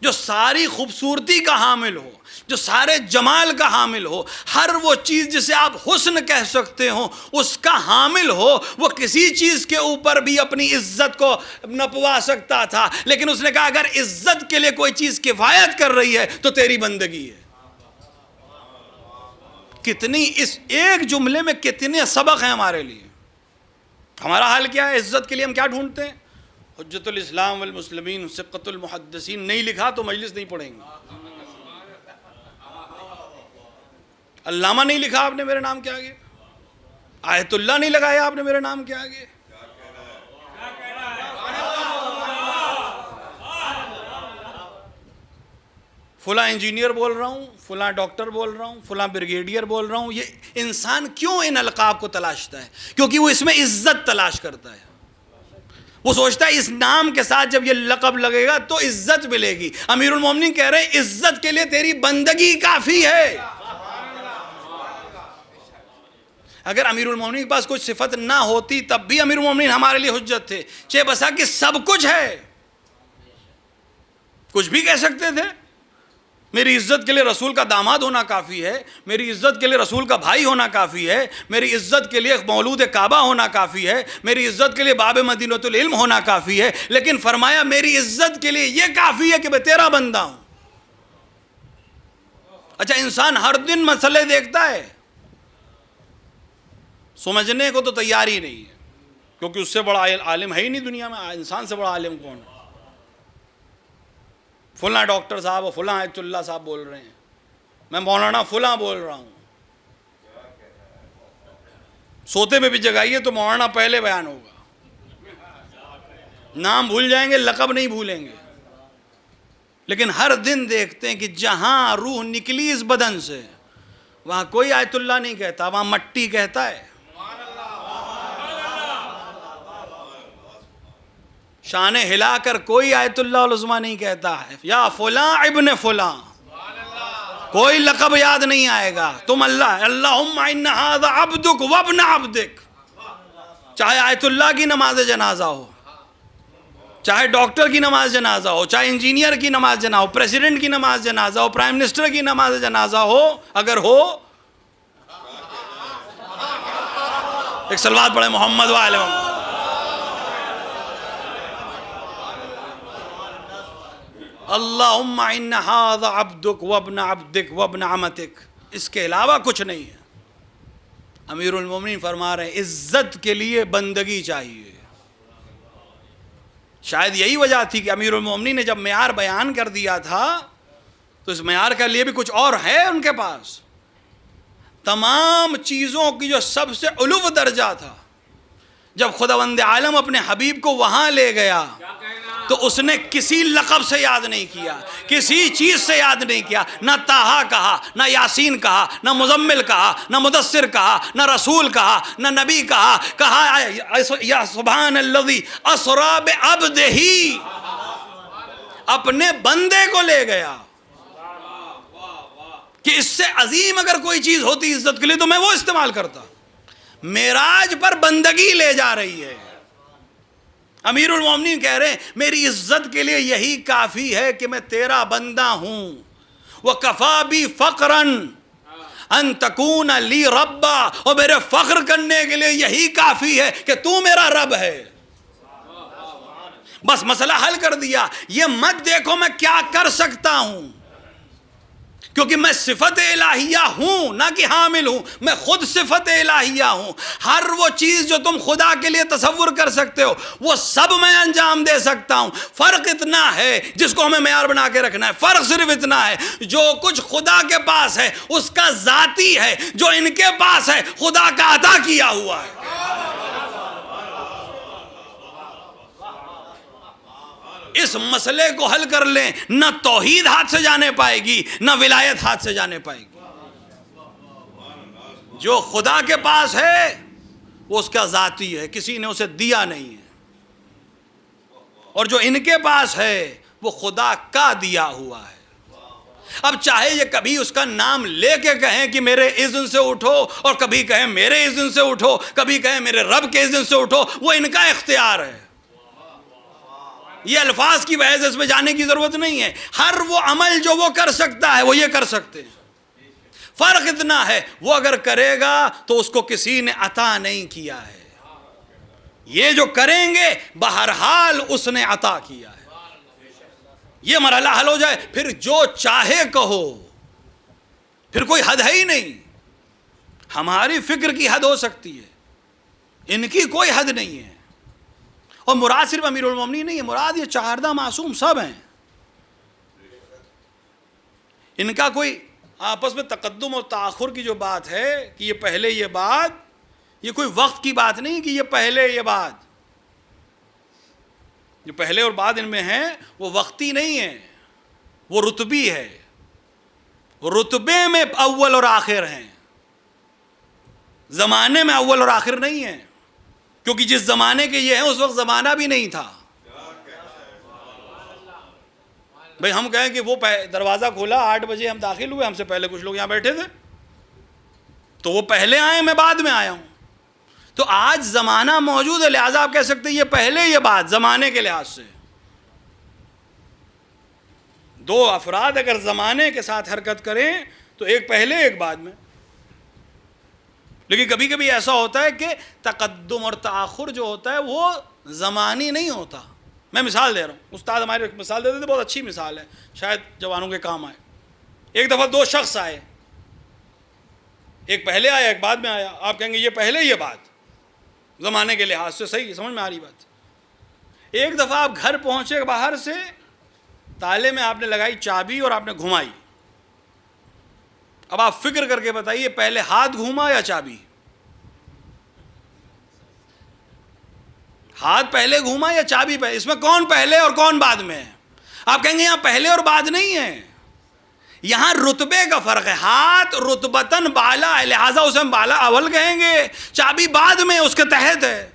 [SPEAKER 1] جو ساری خوبصورتی کا حامل ہو، جو سارے جمال کا حامل ہو، ہر وہ چیز جسے آپ حسن کہہ سکتے ہو اس کا حامل ہو. وہ کسی چیز کے اوپر بھی اپنی عزت کو نپوا سکتا تھا، لیکن اس نے کہا اگر عزت کے لیے کوئی چیز کفایت کر رہی ہے تو تیری بندگی ہے. کتنی اس ایک جملے میں کتنے سبق ہیں ہمارے لیے. ہمارا حال کیا ہے؟ عزت کے لیے ہم کیا ڈھونڈتے ہیں؟ حجت الاسلام والمسلمین ثقۃ المحدثین نہیں لکھا تو مجلس نہیں پڑھیں گے. علامہ نہیں لکھا آپ نے میرے نام کے آگے، آیت اللہ نہیں لگایا آپ نے میرے نام کے آگے. فلاں انجینئر بول رہا ہوں، فلاں ڈاکٹر بول رہا ہوں، فلاں بریگیڈیئر بول رہا ہوں. یہ انسان کیوں ان القاب کو تلاشتا ہے؟ کیونکہ وہ اس میں عزت تلاش کرتا ہے. وہ سوچتا ہے اس نام کے ساتھ جب یہ لقب لگے گا تو عزت ملے گی. امیر المومنین کہہ رہے ہیں عزت کے لیے تیری بندگی کافی ہے. اگر امیر المومنین کے پاس کوئی صفت نہ ہوتی تب بھی امیر المومنین ہمارے لیے حجت تھے. چہ بسا کہ سب کچھ ہے، کچھ بھی کہہ سکتے تھے. میری عزت کے لیے رسول کا داماد ہونا کافی ہے، میری عزت کے لیے رسول کا بھائی ہونا کافی ہے، میری عزت کے لیے مولود کعبہ ہونا کافی ہے، میری عزت کے لیے باب مدینۃ العلم ہونا کافی ہے، لیکن فرمایا میری عزت کے لیے یہ کافی ہے کہ میں تیرا بندہ ہوں۔ اچھا، انسان ہر دن مسئلے دیکھتا ہے، سمجھنے کو تو تیار ہی نہیں ہے، کیونکہ اس سے بڑا عالم ہے ہی نہیں دنیا میں، انسان سے بڑا عالم کون ہے؟ فلاں ڈاکٹر صاحب اور فلاں آیت اللہ صاحب بول رہے ہیں، میں مولانا فلاں بول رہا ہوں۔ سوتے میں بھی جگائیے تو مولانا پہلے بیان ہوگا، نام بھول جائیں گے، لقب نہیں بھولیں گے۔ لیکن ہر دن دیکھتے ہیں کہ جہاں روح نکلی اس بدن سے وہاں کوئی آیت اللہ نہیں کہتا، وہاں مٹی کہتا ہے۔ شان ہلا کر کوئی آیت اللہ العظمیٰ نہیں کہتا ہے، یا فلاں ابن فلاں، کوئی لقب یاد نہیں آئے گا۔ تم اللہ، اللہم ان ھذا عبدک وابن عبدک، چاہے آیت اللہ کی نماز جنازہ ہو، چاہے ڈاکٹر کی نماز جنازہ ہو، چاہے انجینئر کی نماز جنازہ ہو، پریزیڈنٹ کی نماز جنازہ ہو، پرائم منسٹر کی نماز جنازہ ہو، اگر ہو ایک صلوات پڑھے محمد وآلہ محمد۔ اللہم ان ھذا عبدک وابن عبدک وابن امتک، اس کے علاوہ کچھ نہیں ہے۔ امیر المومنین فرما رہے ہیں عزت کے لیے بندگی چاہیے۔ شاید یہی وجہ تھی کہ امیر المومنین نے جب معیار بیان کر دیا تھا تو اس معیار کے لیے بھی کچھ اور ہے ان کے پاس۔ تمام چیزوں کی جو سب سے علو درجہ تھا، جب خداوند عالم اپنے حبیب کو وہاں لے گیا تو اس نے کسی لقب سے یاد نہیں کیا، کسی چیز سے یاد نہیں کیا، نہ طٰہٰ کہا، نہ یاسین کہا، نہ مزمل کہا، نہ مدثر کہا، نہ رسول کہا، نہ نبی کہا یا سبحان الذی اسریٰ بعبدہ، اپنے بندے کو لے گیا کہ اس سے عظیم اگر کوئی چیز ہوتی عزت کے لیے تو میں وہ استعمال کرتا۔ معراج پر بندگی لے جا رہی ہے۔ امیر المومنین کہہ رہے ہیں میری عزت کے لیے یہی کافی ہے کہ میں تیرا بندہ ہوں۔ وَكَفَى بِي فَقْرًا أَن تَكُونَ لِي رَبًّا، اور میرے فخر کرنے کے لیے یہی کافی ہے کہ تو میرا رب ہے۔ بس مسئلہ حل کر دیا۔ یہ مت دیکھو میں کیا کر سکتا ہوں، کیونکہ میں صفت الہیہ ہوں، نہ کہ حامل ہوں، میں خود صفت الہیہ ہوں۔ ہر وہ چیز جو تم خدا کے لیے تصور کر سکتے ہو وہ سب میں انجام دے سکتا ہوں۔ فرق اتنا ہے جس کو ہمیں معیار بنا کے رکھنا ہے، فرق صرف اتنا ہے جو کچھ خدا کے پاس ہے اس کا ذاتی ہے، جو ان کے پاس ہے خدا کا عطا کیا ہوا ہے۔ اس مسئلے کو حل کر لیں، نہ توحید ہاتھ سے جانے پائے گی، نہ ولایت ہاتھ سے جانے پائے گی۔ جو خدا کے پاس ہے وہ اس کا ذاتی ہے، کسی نے اسے دیا نہیں ہے، اور جو ان کے پاس ہے وہ خدا کا دیا ہوا ہے۔ اب چاہے یہ کبھی اس کا نام لے کے کہیں کہ میرے اذن سے اٹھو، اور کبھی کہیں میرے اذن سے اٹھو، کبھی کہیں میرے رب کے اذن سے اٹھو، وہ ان کا اختیار ہے۔ یہ الفاظ کی بحث اس میں جانے کی ضرورت نہیں ہے۔ ہر وہ عمل جو وہ کر سکتا ہے وہ یہ کر سکتے ہیں۔ فرق اتنا ہے وہ اگر کرے گا تو اس کو کسی نے عطا نہیں کیا ہے، یہ جو کریں گے بہرحال اس نے عطا کیا ہے۔ یہ مرحلہ حل ہو جائے پھر جو چاہے کہو، پھر کوئی حد ہے ہی نہیں۔ ہماری فکر کی حد ہو سکتی ہے، ان کی کوئی حد نہیں ہے۔ اور مراد صرف امیر المومنین نہیں ہے، مراد یہ چہاردہ معصوم سب ہیں۔ ان کا کوئی آپس میں تقدم اور تاخر کی جو بات ہے کہ یہ پہلے یہ بات، یہ کوئی وقت کی بات نہیں کہ یہ پہلے یہ بات، جو پہلے اور بعد ان میں ہے وہ وقتی نہیں ہے، وہ رتبی ہے۔ رتبے میں اول اور آخر ہیں، زمانے میں اول اور آخر نہیں ہے، کیونکہ جس زمانے کے یہ ہیں اس وقت زمانہ بھی نہیں تھا۔ بھئی ہم کہیں کہ وہ دروازہ کھولا 8 بجے ہم داخل ہوئے، ہم سے پہلے کچھ لوگ یہاں بیٹھے تھے، تو وہ پہلے آئے، میں بعد میں آیا ہوں۔ تو آج زمانہ موجود ہے، لہٰذا آپ کہہ سکتے ہیں یہ پہلے یہ بات زمانے کے لحاظ سے۔ دو افراد اگر زمانے کے ساتھ حرکت کریں تو ایک پہلے ایک بعد میں. لیکن کبھی کبھی ایسا ہوتا ہے کہ تقدم اور تاخر جو ہوتا ہے وہ زمانی نہیں ہوتا. میں مثال دے رہا ہوں, استاد ہمارے ایک مثال دیتے تھے, بہت اچھی مثال ہے, شاید جوانوں کے کام آئے. ایک دفعہ دو شخص آئے, ایک پہلے آیا ایک بعد میں آیا. آپ کہیں گے یہ پہلے یہ بات, زمانے کے لحاظ سے صحیح, سمجھ میں آ رہی بات. ایک دفعہ آپ گھر پہنچے باہر سے, تالے میں آپ نے لگائی چابی اور آپ نے گھمائی. اب آپ فکر کر کے بتائیے پہلے ہاتھ گھوما یا چابی؟ ہاتھ پہلے گھوما یا چابی پہلے؟ اس میں کون پہلے اور کون بعد میں ہے؟ آپ کہیں گے یہاں پہلے اور بعد نہیں ہے, یہاں رتبے کا فرق ہے. ہاتھ رتبتاً بالا ہے, لہٰذا اسے ہم بالا اول کہیں گے, چابی بعد میں اس کے تحت ہے.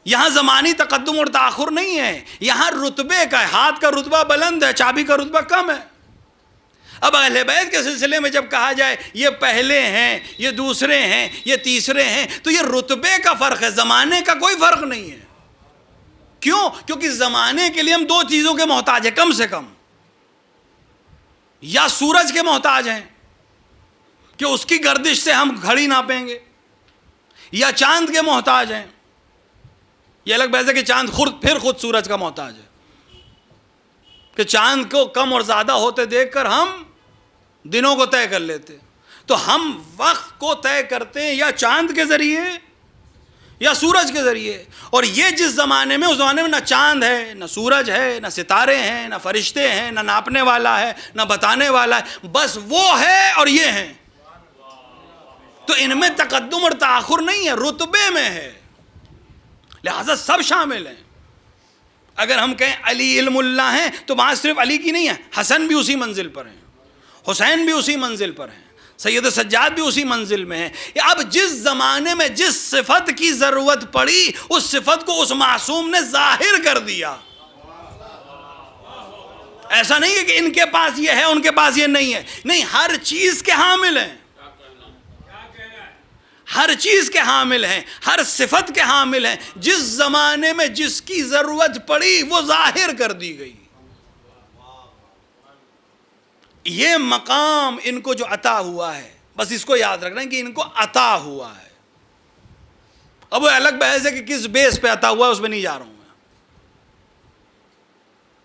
[SPEAKER 1] یہاں زمانی تقدم اور تاخر نہیں ہے, یہاں رتبے کا ہے. ہاتھ کا رتبہ بلند ہے, چابی کا رتبہ کم ہے. اب اہل بیت کے سلسلے میں جب کہا جائے یہ پہلے ہیں, یہ دوسرے ہیں, یہ تیسرے ہیں, تو یہ رتبے کا فرق ہے, زمانے کا کوئی فرق نہیں ہے. کیوں؟ کیونکہ زمانے کے لیے ہم دو چیزوں کے محتاج ہیں کم سے کم. یا سورج کے محتاج ہیں کہ اس کی گردش سے ہم گھڑی ناپیں گے, یا چاند کے محتاج ہیں. یہ الگ بحث ہے کہ چاند خود سورج کا محتاج ہے, کہ چاند کو کم اور زیادہ ہوتے دیکھ کر ہم دنوں کو طے کر لیتے. تو ہم وقت کو طے کرتے ہیں یا چاند کے ذریعے یا سورج کے ذریعے. اور یہ جس زمانے میں, اس زمانے میں نہ چاند ہے, نہ سورج ہے, نہ ستارے ہیں, نہ فرشتے ہیں, نہ ناپنے والا ہے, نہ بتانے والا ہے, بس وہ ہے اور یہ ہیں. تو ان میں تقدم اور تاخر نہیں ہے, رتبے میں ہے, لہذا سب شامل ہیں. اگر ہم کہیں علی علم اللہ ہیں تو بات صرف علی کی نہیں ہے, حسن بھی اسی منزل پر ہیں, حسین بھی اسی منزل پر ہیں, سید سجاد بھی اسی منزل میں ہیں. اب جس زمانے میں جس صفت کی ضرورت پڑی, اس صفت کو اس معصوم نے ظاہر کر دیا. ایسا نہیں ہے کہ ان کے پاس یہ ہے ان کے پاس یہ نہیں ہے, نہیں, ہر چیز کے حامل ہیں, ہر چیز کے حامل ہیں, ہر صفت کے حامل ہیں. جس زمانے میں جس کی ضرورت پڑی وہ ظاہر کر دی گئی. یہ مقام ان کو جو عطا ہوا ہے, بس اس کو یاد رکھنا ہے کہ ان کو عطا ہوا ہے. اب وہ الگ بحث ہے کہ کس بیس پہ عطا ہوا ہے, اس پہ نہیں جا رہا ہوں میں.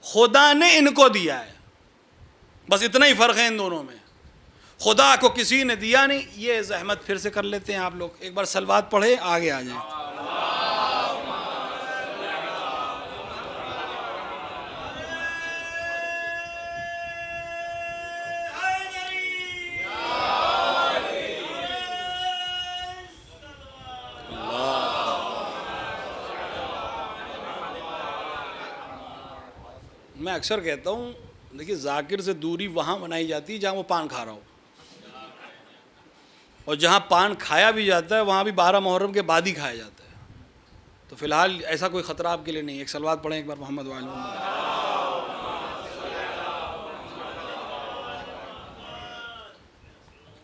[SPEAKER 1] خدا نے ان کو دیا ہے, بس اتنا ہی فرق ہے ان دونوں میں. خدا کو کسی نے دیا نہیں. یہ زحمت پھر سے کر لیتے ہیں آپ لوگ, ایک بار صلوات پڑھے آگے آ جائیں. میں اکثر کہتا ہوں, دیکھیے ذاکر سے دوری وہاں بنائی جاتی ہے جہاں وہ پان کھا رہا ہو, اور جہاں پان کھایا بھی جاتا ہے وہاں بھی 12 محرم کے بعد ہی کھایا جاتا ہے. تو فی الحال ایسا کوئی خطرہ آپ کے لیے نہیں. ایک صلوات پڑھیں ایک بار محمد وعلی محمد.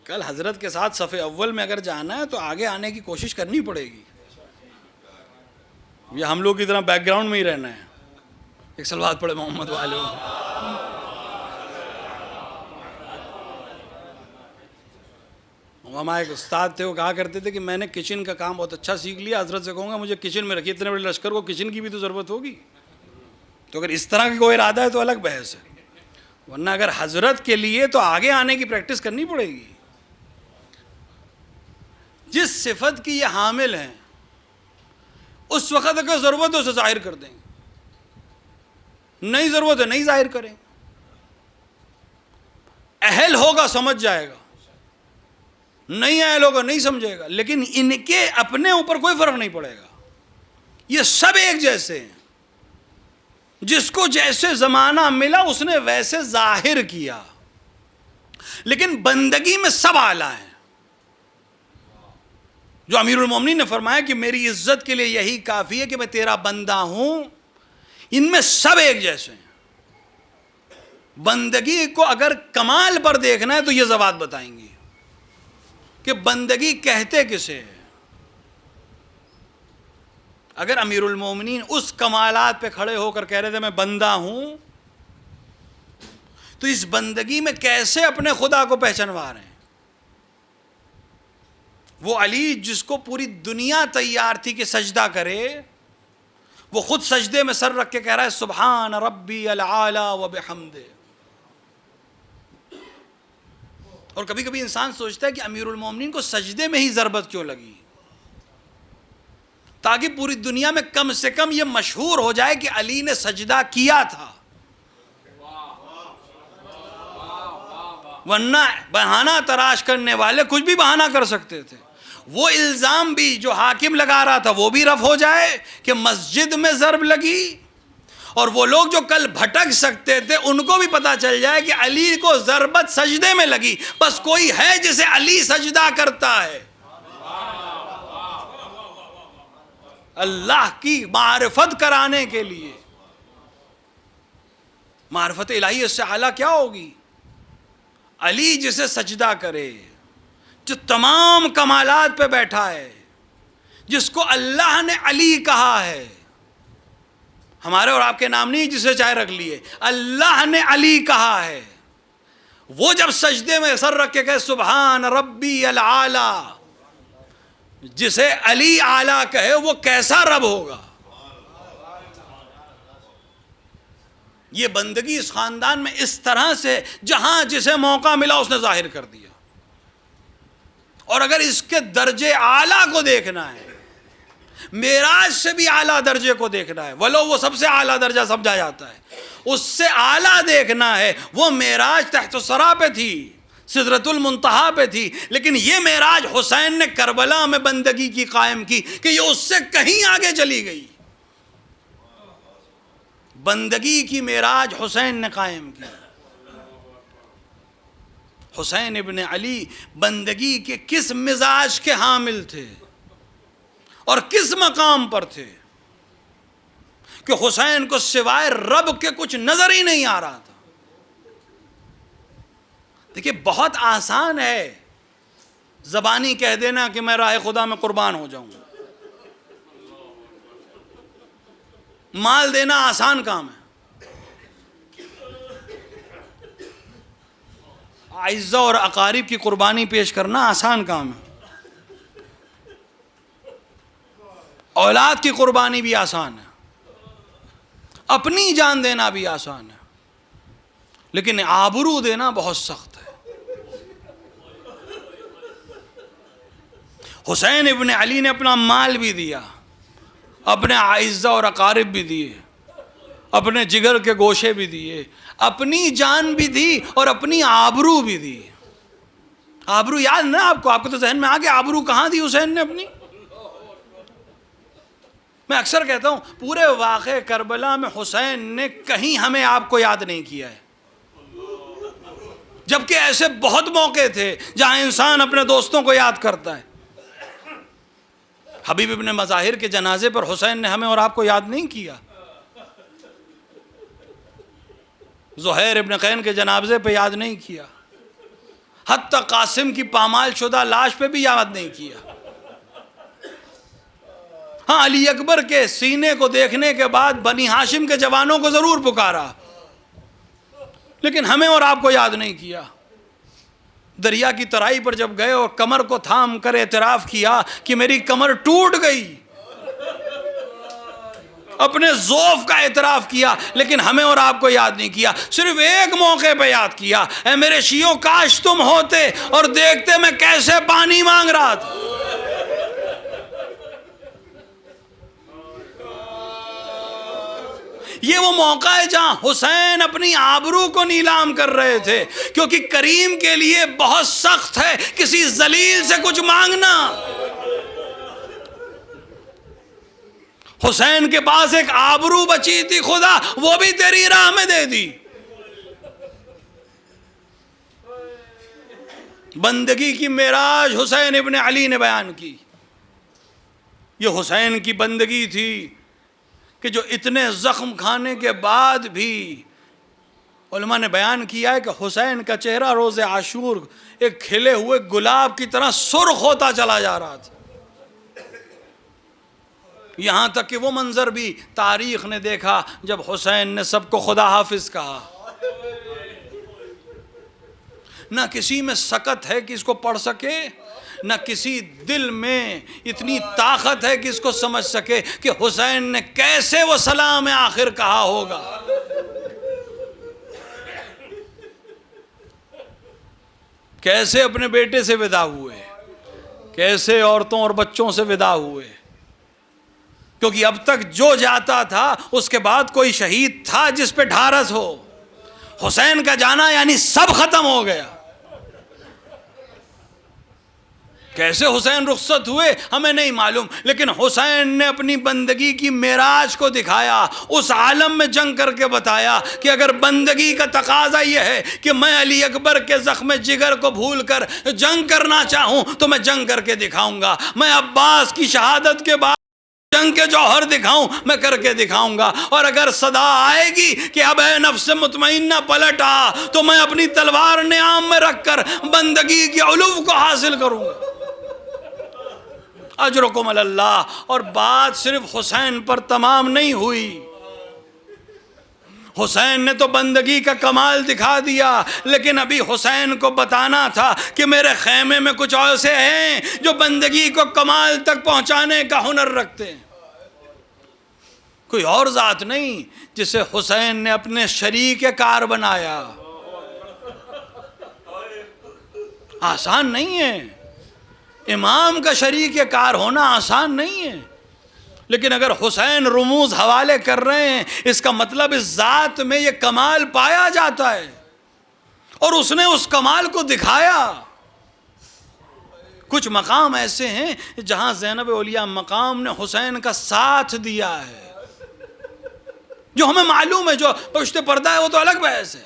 [SPEAKER 1] کل حضرت کے ساتھ صف اول میں اگر جانا ہے تو آگے آنے کی کوشش کرنی پڑے گی, یا ہم لوگ کی طرح بیک گراؤنڈ میں ہی رہنا ہے. ایک صلوات پڑھے محمد وعلی محمد. ہمارے ایک استاد تھے, وہ کہا کرتے تھے کہ میں نے کچن کا کام بہت اچھا سیکھ لیا, حضرت سے کہوں گا مجھے کچن میں رکھیے, اتنے بڑے لشکر کو کچن کی بھی تو ضرورت ہوگی. تو اگر اس طرح کی کوئی ارادہ ہے تو الگ بحث ہے, ورنہ اگر حضرت کے لیے تو آگے آنے کی پریکٹس کرنی پڑے گی. جس صفت کی یہ حامل ہیں اس وقت اگر ضرورت ہے اسے ظاہر کر دیں گے, نہیں ضرورت ہے نہیں ظاہر کریں. اہل ہوگا سمجھ جائے گا, نہیں اہل ہوگا نہیں سمجھے گا. لیکن ان کے اپنے اوپر کوئی فرق نہیں پڑے گا, یہ سب ایک جیسے ہیں. جس کو جیسے زمانہ ملا اس نے ویسے ظاہر کیا, لیکن بندگی میں سب اعلیٰ ہیں. جو امیر المومنین نے فرمایا کہ میری عزت کے لیے یہی کافی ہے کہ میں تیرا بندہ ہوں, ان میں سب ایک جیسے ہیں. بندگی کو اگر کمال پر دیکھنا ہے تو یہ ذوات بتائیں گی کہ بندگی کہتے کسے ہے. اگر امیر المومنین اس کمالات پہ کھڑے ہو کر کہہ رہے تھے میں بندہ ہوں, تو اس بندگی میں کیسے اپنے خدا کو پہچانوا رہے ہیں؟ وہ علی جس کو پوری دنیا تیار تھی کہ سجدہ کرے، وہ خود سجدے میں سر رکھ کے کہہ رہا ہے سبحان ربی العالی و بحمدہ. اور کبھی کبھی انسان سوچتا ہے کہ امیر المومنین کو سجدے میں ہی ضربت کیوں لگی، تاکہ پوری دنیا میں کم سے کم یہ مشہور ہو جائے کہ علی نے سجدہ کیا تھا. ورنہ بہانہ تراش کرنے والے کچھ بھی بہانہ کر سکتے تھے. وہ الزام بھی جو حاکم لگا رہا تھا وہ بھی رفع ہو جائے کہ مسجد میں ضرب لگی، اور وہ لوگ جو کل بھٹک سکتے تھے ان کو بھی پتا چل جائے کہ علی کو ضربت سجدے میں لگی. بس کوئی ہے جسے علی سجدہ کرتا ہے. اللہ کی معرفت کرانے کے لیے. معرفت الہی اس سے اعلیٰ کیا ہوگی؟ علی جسے سجدہ کرے، جو تمام کمالات پہ بیٹھا ہے، جس کو اللہ نے علی کہا ہے. ہمارے اور آپ کے نام نہیں جسے چاہے رکھ لیے، اللہ نے علی کہا ہے. وہ جب سجدے میں سر رکھ کے کہے سبحان ربی العالی، جسے علی اعلیٰ کہے وہ کیسا رب ہوگا؟ یہ بندگی اس خاندان میں اس طرح سے جہاں جسے موقع ملا اس نے ظاہر کر دیا. اور اگر اس کے درجے اعلیٰ کو دیکھنا ہے، معراج سے بھی اعلیٰ درجے کو دیکھنا ہے، ولو وہ سب سے اعلیٰ درجہ سمجھا جاتا ہے، اس سے اعلیٰ دیکھنا ہے. وہ معراج تحت الثری پہ تھی، سدرۃ المنتہا پہ تھی، لیکن یہ معراج حسین نے کربلا میں بندگی کی قائم کی کہ یہ اس سے کہیں آگے چلی گئی. بندگی کی معراج حسین نے قائم کی. حسین ابن علی بندگی کے کس مزاج کے حامل تھے اور کس مقام پر تھے کہ حسین کو سوائے رب کے کچھ نظر ہی نہیں آ رہا تھا. دیکھیے بہت آسان ہے زبانی کہہ دینا کہ میں راہ خدا میں قربان ہو جاؤں. مال دینا آسان کام ہے، اعزہ اور اقارب کی قربانی پیش کرنا آسان کام ہے، اولاد کی قربانی بھی آسان ہے، اپنی جان دینا بھی آسان ہے، لیکن آبرو دینا بہت سخت ہے. حسین ابن علی نے اپنا مال بھی دیا، اپنے اعزہ اور اقارب بھی دیے، اپنے جگر کے گوشے بھی دیے، اپنی جان بھی دی اور اپنی آبرو بھی دی. آبرو یاد نا آپ کو تو ذہن میں آ گیا آبرو کہاں دی حسین نے اپنی. میں اکثر کہتا ہوں پورے واقعے کربلا میں حسین نے کہیں ہمیں آپ کو یاد نہیں کیا ہے، جبکہ ایسے بہت موقع تھے جہاں انسان اپنے دوستوں کو یاد کرتا ہے. حبیب ابن مظاہر کے جنازے پر حسین نے ہمیں اور آپ کو یاد نہیں کیا. زہیر ابن قین کے جنازے پہ یاد نہیں کیا. حتی قاسم کی پامال شدہ لاش پہ بھی یاد نہیں کیا. ہاں علی اکبر کے سینے کو دیکھنے کے بعد بنی ہاشم کے جوانوں کو ضرور پکارا، لیکن ہمیں اور آپ کو یاد نہیں کیا. دریا کی ترائی پر جب گئے اور کمر کو تھام کر اعتراف کیا کہ میری کمر ٹوٹ گئی، اپنے ضعف کا اعتراف کیا، لیکن ہمیں اور آپ کو یاد نہیں کیا. صرف ایک موقع پہ یاد کیا، اے میرے شیعوں کاش تم ہوتے اور دیکھتے میں کیسے پانی مانگ رہا تھا. یہ وہ موقع ہے جہاں حسین اپنی آبرو کو نیلام کر رہے تھے، کیونکہ کریم کے لیے بہت سخت ہے کسی ذلیل سے کچھ مانگنا. حسین کے پاس ایک آبرو بچی تھی، خدا وہ بھی تیری راہ میں دے دی. بندگی کی معراج حسین ابن علی نے بیان کی. یہ حسین کی بندگی تھی کہ جو اتنے زخم کھانے کے بعد بھی علماء نے بیان کیا ہے کہ حسین کا چہرہ روز عاشور ایک کھلے ہوئے گلاب کی طرح سرخ ہوتا چلا جا رہا تھا. یہاں تک کہ وہ منظر بھی تاریخ نے دیکھا جب حسین نے سب کو خدا حافظ کہا. نہ کسی میں سکت ہے کہ اس کو پڑھ سکے، نہ کسی دل میں اتنی طاقت ہے کہ اس کو سمجھ سکے کہ حسین نے کیسے وہ سلام آخر کہا ہوگا۔ کیسے اپنے بیٹے سے ودا ہوئے، کیسے عورتوں اور بچوں سے ودا ہوئے، کیونکہ اب تک جو جاتا تھا اس کے بعد کوئی شہید تھا جس پہ ڈھارس ہو۔ حسین کا جانا یعنی سب ختم ہو گیا۔ کیسے حسین رخصت ہوئے ہمیں نہیں معلوم، لیکن حسین نے اپنی بندگی کی معراج کو دکھایا، اس عالم میں جنگ کر کے بتایا کہ اگر بندگی کا تقاضا یہ ہے کہ میں علی اکبر کے زخم جگر کو بھول کر جنگ کرنا چاہوں تو میں جنگ کر کے دکھاؤں گا، میں عباس کی شہادت کے بعد جنگ کے جوہر دکھاؤں میں کر کے دکھاؤں گا، اور اگر صدا آئے گی کہ اب اے نفس مطمئنہ پلٹ آ تو میں اپنی تلوار نیام میں رکھ کر بندگی کے علو کو حاصل کروں گا۔ اجرکم علی اللہ۔ اور بات صرف حسین پر تمام نہیں ہوئی، حسین نے تو بندگی کا کمال دکھا دیا، لیکن ابھی حسین کو بتانا تھا کہ میرے خیمے میں کچھ ایسے ہیں جو بندگی کو کمال تک پہنچانے کا ہنر رکھتے ہیں۔ کوئی اور ذات نہیں جسے حسین نے اپنے شریک کار بنایا۔ آسان نہیں ہے، امام کا شریک کار ہونا آسان نہیں ہے، لیکن اگر حسین رموز حوالے کر رہے ہیں اس کا مطلب اس ذات میں یہ کمال پایا جاتا ہے، اور اس نے اس کمال کو دکھایا۔ کچھ مقام ایسے ہیں جہاں زینب اولیاء مقام نے حسین کا ساتھ دیا ہے، جو ہمیں معلوم ہے، جو پشت پردہ ہے وہ تو الگ بحث ہے۔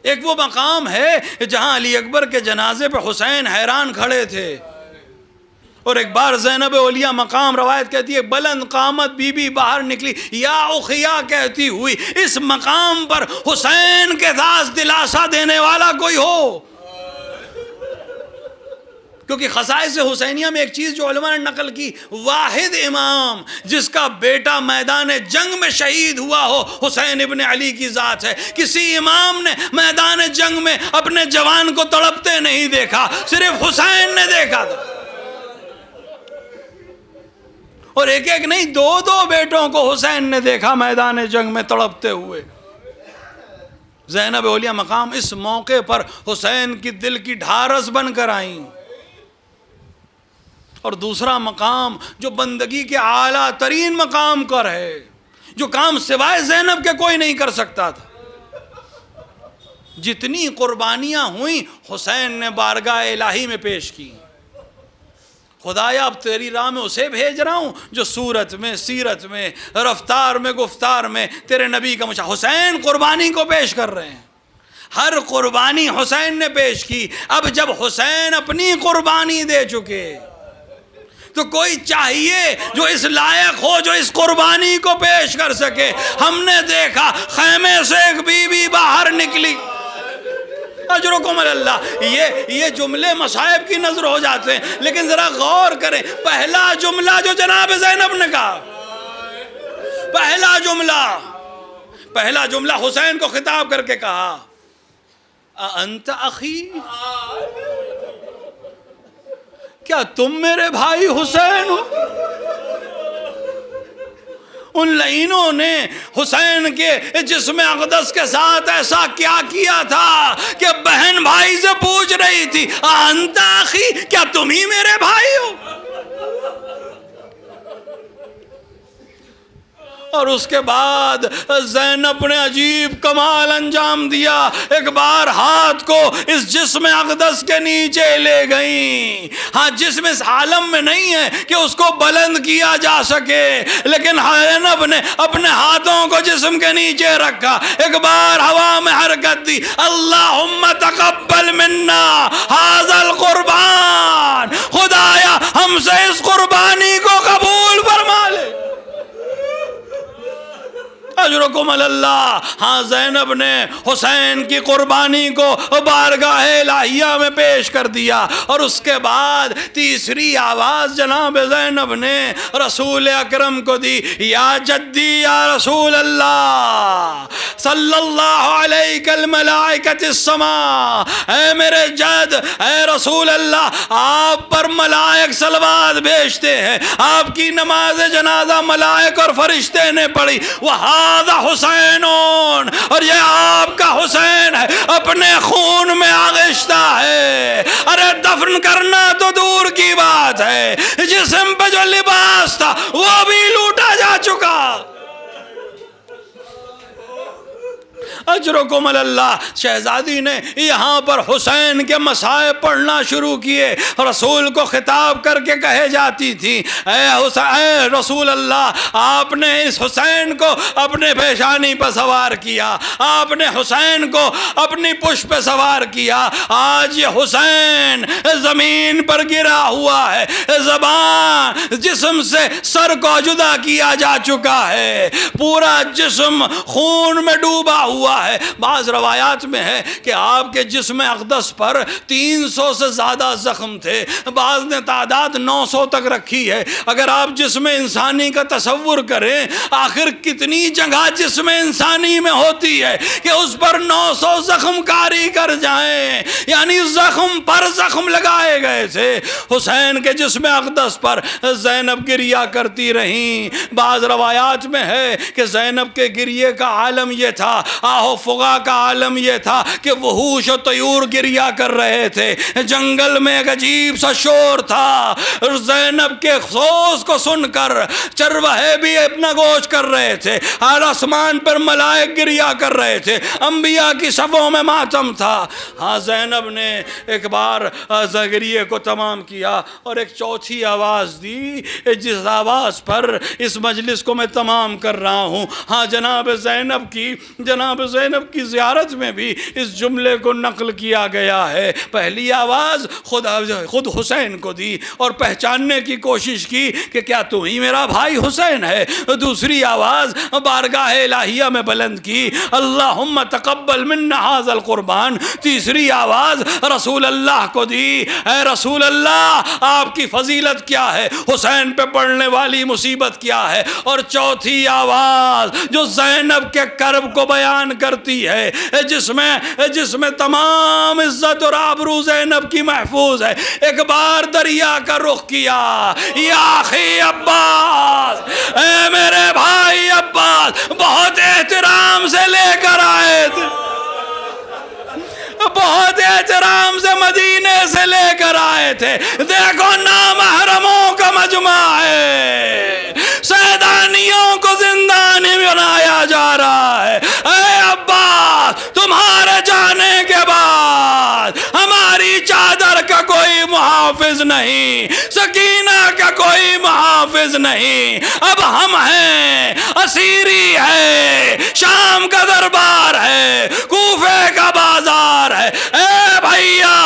[SPEAKER 1] ایک وہ مقام ہے جہاں علی اکبر کے جنازے پہ حسین حیران کھڑے تھے، اور ایک بار زینب اولیاء مقام روایت کہتی ہے بلند قامت بی بی باہر نکلی یا اخیا کہتی ہوئی، اس مقام پر حسین کے ساتھ دلاسا دینے والا کوئی ہو۔ کیونکہ خصائص حسینیہ میں ایک چیز جو علماء نے نقل کی، واحد امام جس کا بیٹا میدان جنگ میں شہید ہوا ہو حسین ابن علی کی ذات ہے۔ کسی امام نے میدان جنگ میں اپنے جوان کو تڑپتے نہیں دیکھا، صرف حسین نے دیکھا تھا، اور ایک ایک نہیں، دو دو بیٹوں کو حسین نے دیکھا میدان جنگ میں تڑپتے ہوئے۔ زینب اولیاء مقام اس موقع پر حسین کی دل کی ڈھارس بن کر آئیں۔ اور دوسرا مقام جو بندگی کے اعلیٰ ترین مقام پر ہے، جو کام سوائے زینب کے کوئی نہیں کر سکتا تھا۔ جتنی قربانیاں ہوئیں حسین نے بارگاہ الہی میں پیش کی۔ خدایا اب تیری راہ میں اسے بھیج رہا ہوں جو صورت میں، سیرت میں، رفتار میں، گفتار میں تیرے نبی کا مشابہ۔ حسین قربانی کو پیش کر رہے ہیں، ہر قربانی حسین نے پیش کی۔ اب جب حسین اپنی قربانی دے چکے تو کوئی چاہیے جو اس لائق ہو، جو اس قربانی کو پیش کر سکے۔ ہم نے دیکھا خیمے سے ایک بی بی باہر نکلی، اجرکم علی اللہ۔ یہ جملے مصائب کی نظر ہو جاتے ہیں، لیکن ذرا غور کریں، پہلا جملہ جو جناب زینب نے کہا، پہلا جملہ حسین کو خطاب کر کے کہا، انت اخی، کیا تم میرے بھائی حسین ہو؟ ان لعینوں نے حسین کے جسم اقدس کے ساتھ ایسا کیا کیا تھا کہ بہن بھائی سے پوچھ رہی تھی انت اخی، کیا تم ہی میرے بھائی ہو؟ اور اس کے بعد زینب نے عجیب کمال انجام دیا، ایک بار ہاتھ کو اس جسم اقدس کے نیچے لے گئیں۔ ہاں جسم اس عالم میں نہیں ہے کہ اس کو بلند کیا جا سکے، لیکن زینب نے اپنے ہاتھوں کو جسم کے نیچے رکھا، ایک بار ہوا میں حرکت دی، اللہم تقبل منا ھذا القربان، خدایا ہم سے اس قربانی کو قبول فرما لے۔ اجرکم علی اللہ. ہاں زینب نے حسین کی قربانی کو بارگاہ الہیہ میں پیش کر دیا. اور اس کے بعد تیسری آواز جناب زینب نے رسول اکرم کو دی. یا جدی یا رسول اللہ صلی اللہ علیہ الملائکۃ السماء. اے میرے جد، اے رسول اللہ، آپ پر ملائک صلوات بھیجتے ہیں. آپ کی نماز جنازہ ملائک اور فرشتے نے پڑھی. وہذا حسینون، اور یہ آپ کا حسین ہے، اپنے خون میں آغشتہ ہے. ارے دفن کرنا تو دور کی بات ہے، جسم پہ جو لباس تھا وہ بھی لوٹا جا چکا. اجرکم علی اللہ. شہزادی نے یہاں پر حسین کے مصائب پڑھنا شروع کیے. رسول کو خطاب کر کے کہے جاتی تھی اے رسول اللہ، آپ نے اس حسین کو اپنے پیشانی پر سوار کیا، آپ نے حسین کو اپنی پشت پہ سوار کیا. آج یہ حسین زمین پر گرا ہوا ہے، زبان جسم سے سر کو جدا کیا جا چکا ہے، پورا جسم خون میں ڈوبا ہوا ہے. بعض روایات میں ہے کہ آپ کے جسم اقدس پر 300 سے زیادہ زخم تھے، بعض نے تعداد 900 تک رکھی ہے. اگر آپ جسم انسانی کا تصور کریں، آخر کتنی جگہ جسم انسانی میں ہوتی ہے کہ اس پر 900 زخم کاری کر جائیں، یعنی زخم پر زخم لگائے گئے تھے. حسین کے جسم اقدس پر زینب گریہ کرتی رہیں. بعض روایات میں ہے کہ زینب کے گریے کا عالم یہ تھا، آہو فغا کا عالم یہ تھا کہ وحوش و طیور گریہ کر رہے تھے. جنگل میں ایک عجیب سا شور تھا. زینب کے افسوس کو سن کر چرواہے بھی اپنا گوش کر رہے تھے، اور آسمان پر ملائک گریہ کر رہے تھے، انبیاء کی صفوں میں ماتم تھا. ہاں زینب نے ایک بار گریے کو تمام کیا اور ایک چوتھی آواز دی، جس آواز پر اس مجلس کو میں تمام کر رہا ہوں. ہاں جناب زینب کی زیارت میں بھی اس جملے کو نقل کیا گیا ہے. پہلی آواز خود حسین کو دی اور پہچاننے کی کوشش کی کہ کیا تو ہی میرا بھائی حسین ہے. دوسری آواز بارگاہ الہیہ میں بلند کی، اللہم تقبل منا ھذا القربان. تیسری آواز رسول اللہ کو دی، اے رسول اللہ آپ کی فضیلت کیا ہے، حسین پہ پڑنے والی مصیبت کیا ہے. اور چوتھی آواز جو زینب کے کرب کو بیان کرتی ہے، جس میں تمام عزت اور آبرو زینب کی محفوظ ہے. ایک بار دریا کا رخ کیا، یا اخی عباس، اے میرے بھائی عباس، بہت احترام سے لے کر آئے تھے، بہت احترام سے مدینے سے لے کر آئے تھے. دیکھو نامحرموں کا مجمع ہے، سیدانیوں کو زندانی میں بنایا جا رہا ہے. اے عباس، تمہارے جانے کے بعد ہماری چادر کا کوئی محافظ نہیں، سکینہ کا کوئی محافظ نہیں. اب ہم ہیں، اسیری ہے، شام کا دربار ہے، کوفے کا بازار ہے. اے بھیا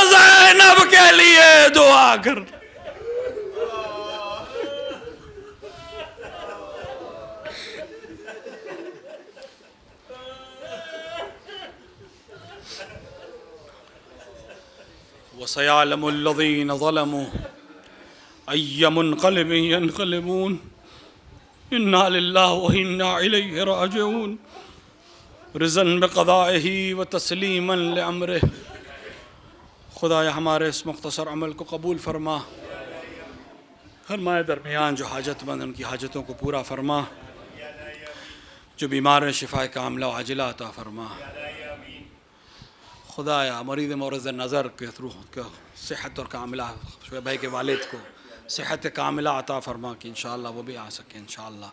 [SPEAKER 1] زینب کے لیے دعا کر. وَسَيَعْلَمُ الَّذِينَ ظَلَمُوا أَيَّ مُنْقَلِبٍ يَنْقَلِبُونَ إِنَّا لِلَّهِ وَإِنَّا إِلَيْهِ رَاجِعُونَ. رضاً بقضائه وتسلیما لأمره. خدایا ہمارے اس مختصر عمل کو قبول فرما، ہمارے درمیان جو حاجت مند ان کی حاجتوں کو پورا فرما، جو بیمار شفا کاملہ و عاجلہ عطا فرما. خدایا مریض مورد نظر کے صحت اور کاملہ، شعیب بھائی کے والد کو صحت کاملہ عطا فرما کہ انشاءاللہ وہ بھی آ سکے انشاءاللہ.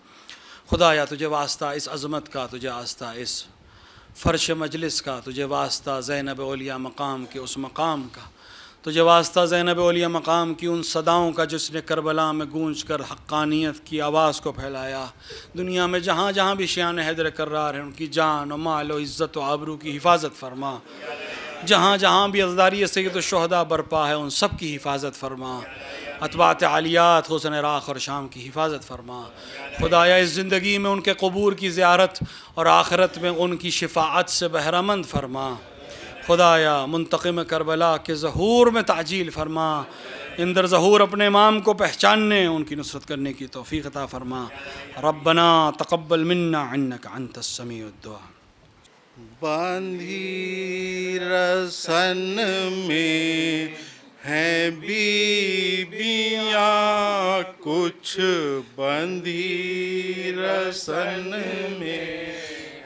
[SPEAKER 1] خدایا تجھے واسطہ اس عظمت کا، تجھے واسطہ اس فرش مجلس کا، تجھے واسطہ زینب اولیاء مقام کے اس مقام کا، تجھے واسطہ زینب اولیاء مقام کی ان صداؤں کا جس نے کربلا میں گونج کر حقانیت کی آواز کو پھیلایا. دنیا میں جہاں جہاں بھی شیعان حیدر کرار ہیں ان کی جان و مال و عزت و آبرو کی حفاظت فرما. جہاں جہاں بھی عزداری سید الشہداء برپا ہے ان سب کی حفاظت فرما. اتباعت عالیات حسن عراق اور شام کی حفاظت فرما. خدایا اس زندگی میں ان کے قبور کی زیارت اور آخرت میں ان کی شفاعت سے بہرہ مند فرما. خدایا منتقم کربلا کے ظہور میں تعجیل فرما. اندر ظہور اپنے امام کو پہچاننے ان کی نصرت کرنے کی توفیق عطا فرما. ربنا تقبل منا انک انت السمیع الدعاء.
[SPEAKER 2] باندھی رسن میں ہیں بیبیاں کچھ، بندھی رسن میں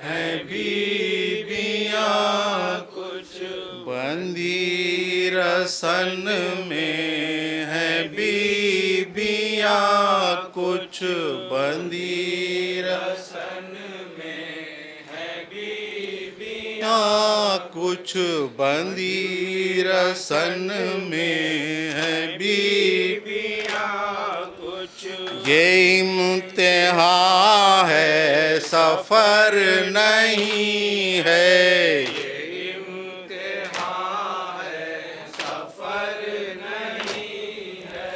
[SPEAKER 2] ہیں بیبیاں کچھ، بندھی رسن میں ہیں بیبیاں کچھ، بندھی رسن کچھ، بندھی رسن میں ہے بیبیاں کچھ. یہ امتحان ہے سفر نہیں ہے، یہ امتحان ہے سفر نہیں ہے.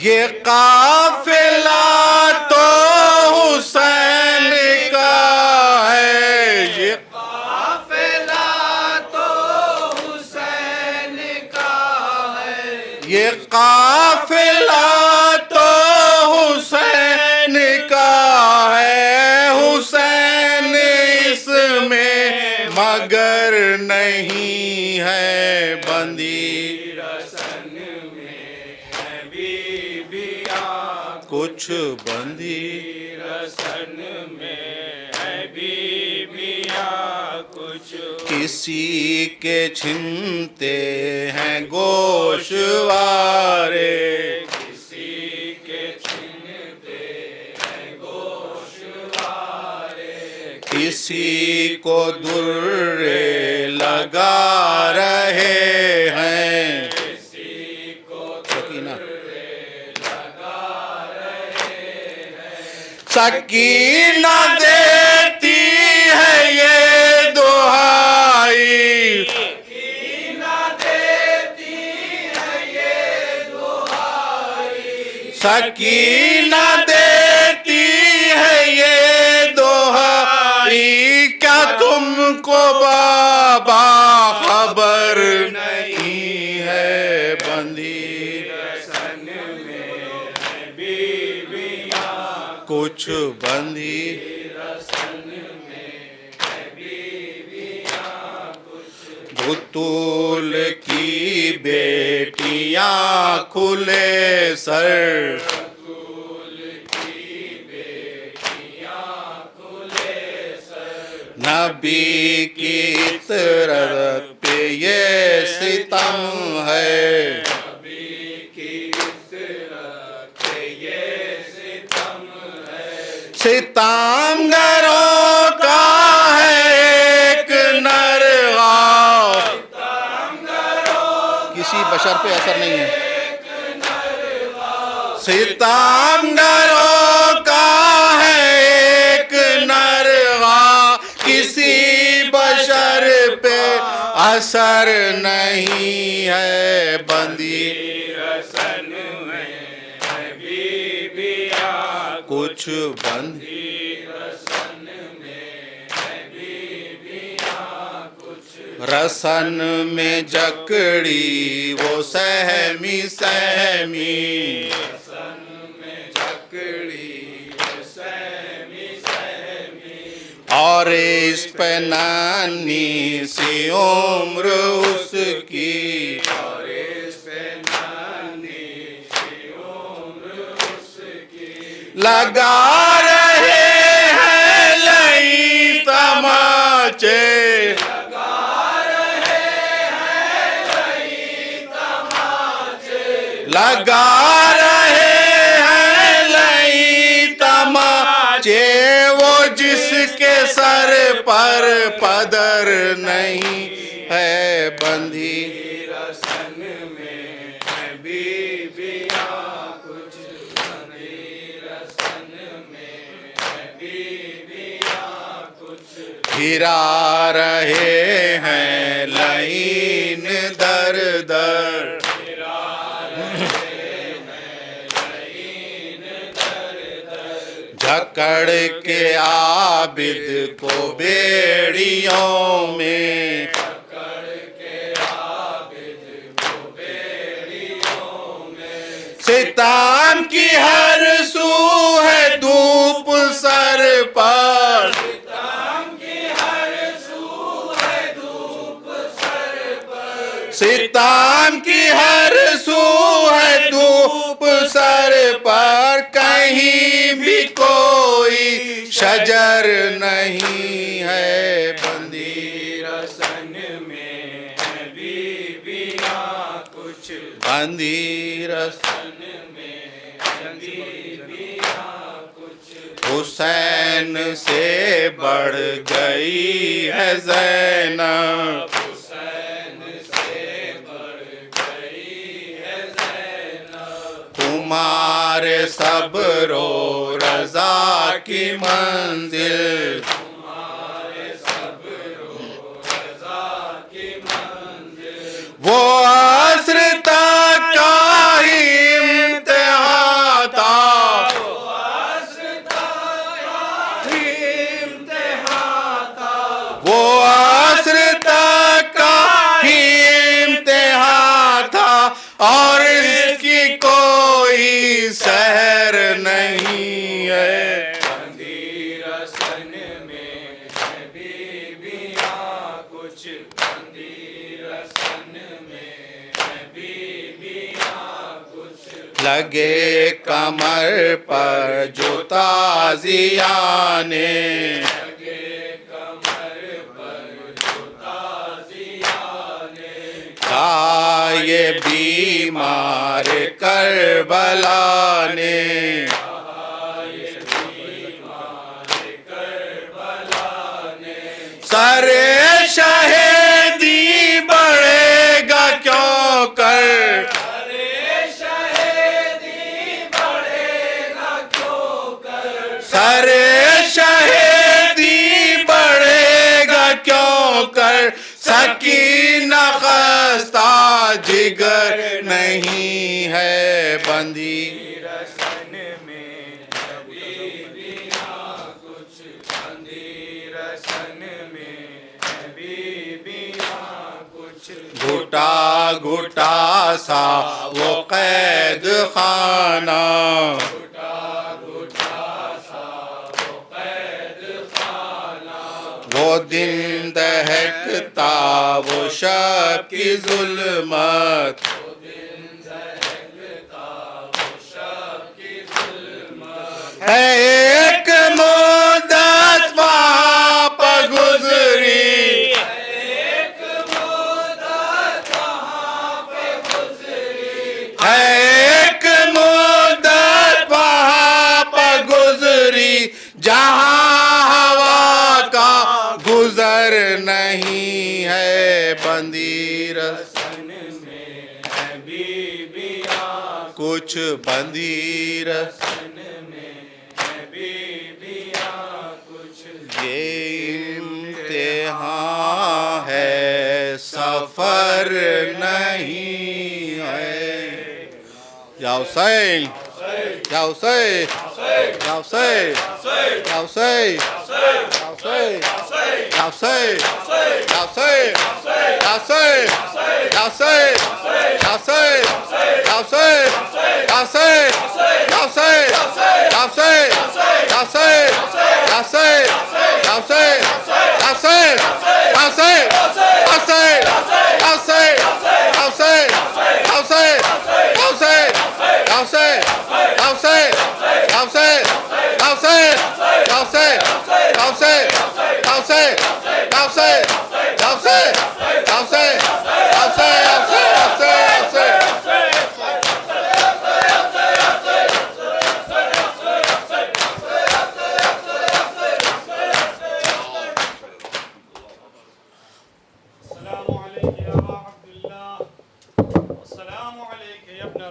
[SPEAKER 2] یہ قافلہ تو حسین کا ہے، یہ یہ قافلہ تو حسین کا ہے. حسین اس میں مگر نہیں ہے، بندھی رسن میں ہے بیبیاں کچھ، بندھی رسن میں ہے بیبیاں کچھ. کسی کے چھنتے ہیں گوشوارے، کسی کے چھنتے ہیں گوشوارے، کسی کو درے لگا رہے ہیں، کسی کو درے لگا رہے ہیں. سکینہ دیتی ہے یہ دعائی، سکینہ دیتی ہے یہ دعائی، سکینہ دیتی ہے یہ دعائی. کیا تم کو بابا خبر نہیں ہے، بندھی رسن میں ہے بیبیاں کچھ، بندھی رسن میں ہے بیبیاں کچھ. بطول کی بیٹیاں کھلے سر، بطول کی بیٹیاں کھلے سر. نبی کی عطرت پہ یہ ستم ہے، نبی کی عطرت پہ یہ ستم ہے. ستم گروں کا ہے ایک نرغہ، کسی بشر پہ اثر نہیں ہے. ستم گروں کا ہے ایک نرغہ، کسی بشر پہ اثر نہیں ہے، بندھی رسن میں ہے بیبیاں کچھ، بندھی رسن میں ہے بیبیاں کچھ. رسن میں جکڑی وہ سہمی سہمی، رسن میں جکڑی وہ سہمی سہمی، اور اس پہ نانی سی عمر اس کی، اور اس پہ نانی سی عمر اس کی. لگا رہے ہیں لئی تماچے، لگا رہے ہیں لئی تماچے. وہ جس کے سر پر پدر نہیں ہے، بندھی رسن میں ہے بیبیاں کچھ، بندھی رسن میں ہے بیبیاں کچھ. گرا رہے ہیں لعین در در، پکڑ کے عابد کو بیڑیوں میں، ستم کی ہر سو ہے دھوپ سر پر، ستم کی ہر سو ہے دھوپ سر پر، کہیں بھی کوئی شجر نہیں ہے، بندی رسن میں ہے بیویاں کچھ، بندی رسن میں بیویاں کچھ، حسین سے بڑھ گئی ہے زینب، تمہارے صبر و رضا کی منزل، وہ عصر تک کا ہی امتحان تھا، وہ عصر تک کا ہی امتحان تھا، اور اس کی کوئی سحر نہیں ہے، بندی رسن میں ہے بیویاں کچھ، بندی رسن میں ہے بیویاں کچھ، لگے کمر پر جو تازیانے، یہ بیمار کربلا نے، سر شہیدی بڑھے گا کیوں کر، سر شہیدی بڑھے گا کیوں کر، سکینہ خستہ جگر نہیں ہے، بندی رسن میں بیویاں کچھ، بندی رسن میں بیویاں کچھ، گھٹا گھٹا سا وہ قید خانہ، وہ دن دہکتا وہ شب کی ظلمت، ہے ایک مدت وہاں پر گزری، ہے ایک مدت وہاں پر گزری، جہاں ہوا کا گزر نہیں ہے، بندی رسن میں ہے بیویاں کچھ، بندی رسن میں ہے بیویاں کچھ، یہ امتحان ہے سفر نہیں ہے، یا حسین یا حسین یا حسین یا حسین یا حسین یا حسین یا حسین یا حسین یا حسین یا حسین یا حسین یا حسین یا حسین یا حسین یا حسین یا حسین یا حسین یا حسین یا حسین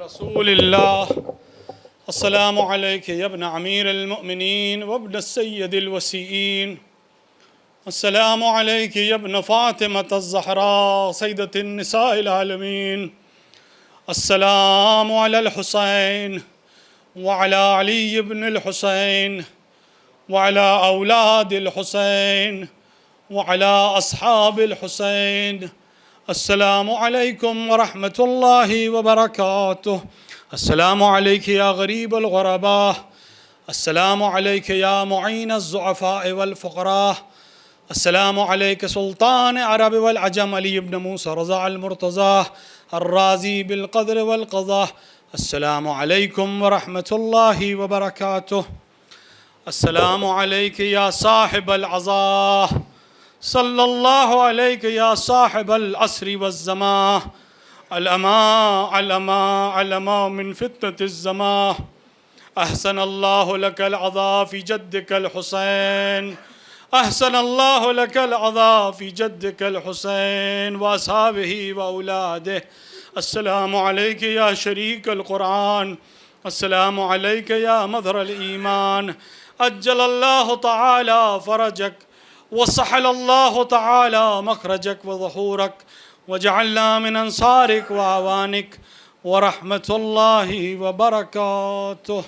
[SPEAKER 1] رسول اللہ السلام علیک یا ابن امیر المؤمنین وابن السید الوسیین السلام علیک یا ابن فاطمة الزہراء سیدۃ النساء العالمین السلام علی الحسین وعلی علی ابن الحسین
[SPEAKER 3] وعلى أولاد الحسين وعلى أصحاب الحسين. السلام عليكم ورحمة الله وبركاته. السلام عليك يا غريب الغرباء. السلام عليك يا معين الضعفاء والفقراء. السلام عليك سلطان عرب والعجم علي بن موسى رضا المرتضى الرازي بالقدر والقضاء. السلام عليكم ورحمة الله وبركاته. السلام عليك يا صاحب العزاء. صلى الله عليك يا صاحب العصر والزمان. علما من فتنة الزمان. أحسن الله لك العزاء في جدك الحسين. أحسن الله لك العزاء في جدك الحسين وأصحابه وأولاده. السلام عليك يا شريك القرآن. السلام عليك يا مظهر الإيمان. أجل الله تعالى فرجك وسهل الله تعالى مخرجك وظهورك وجعلنا من أنصارك وأعوانك ورحمة الله وبركاته.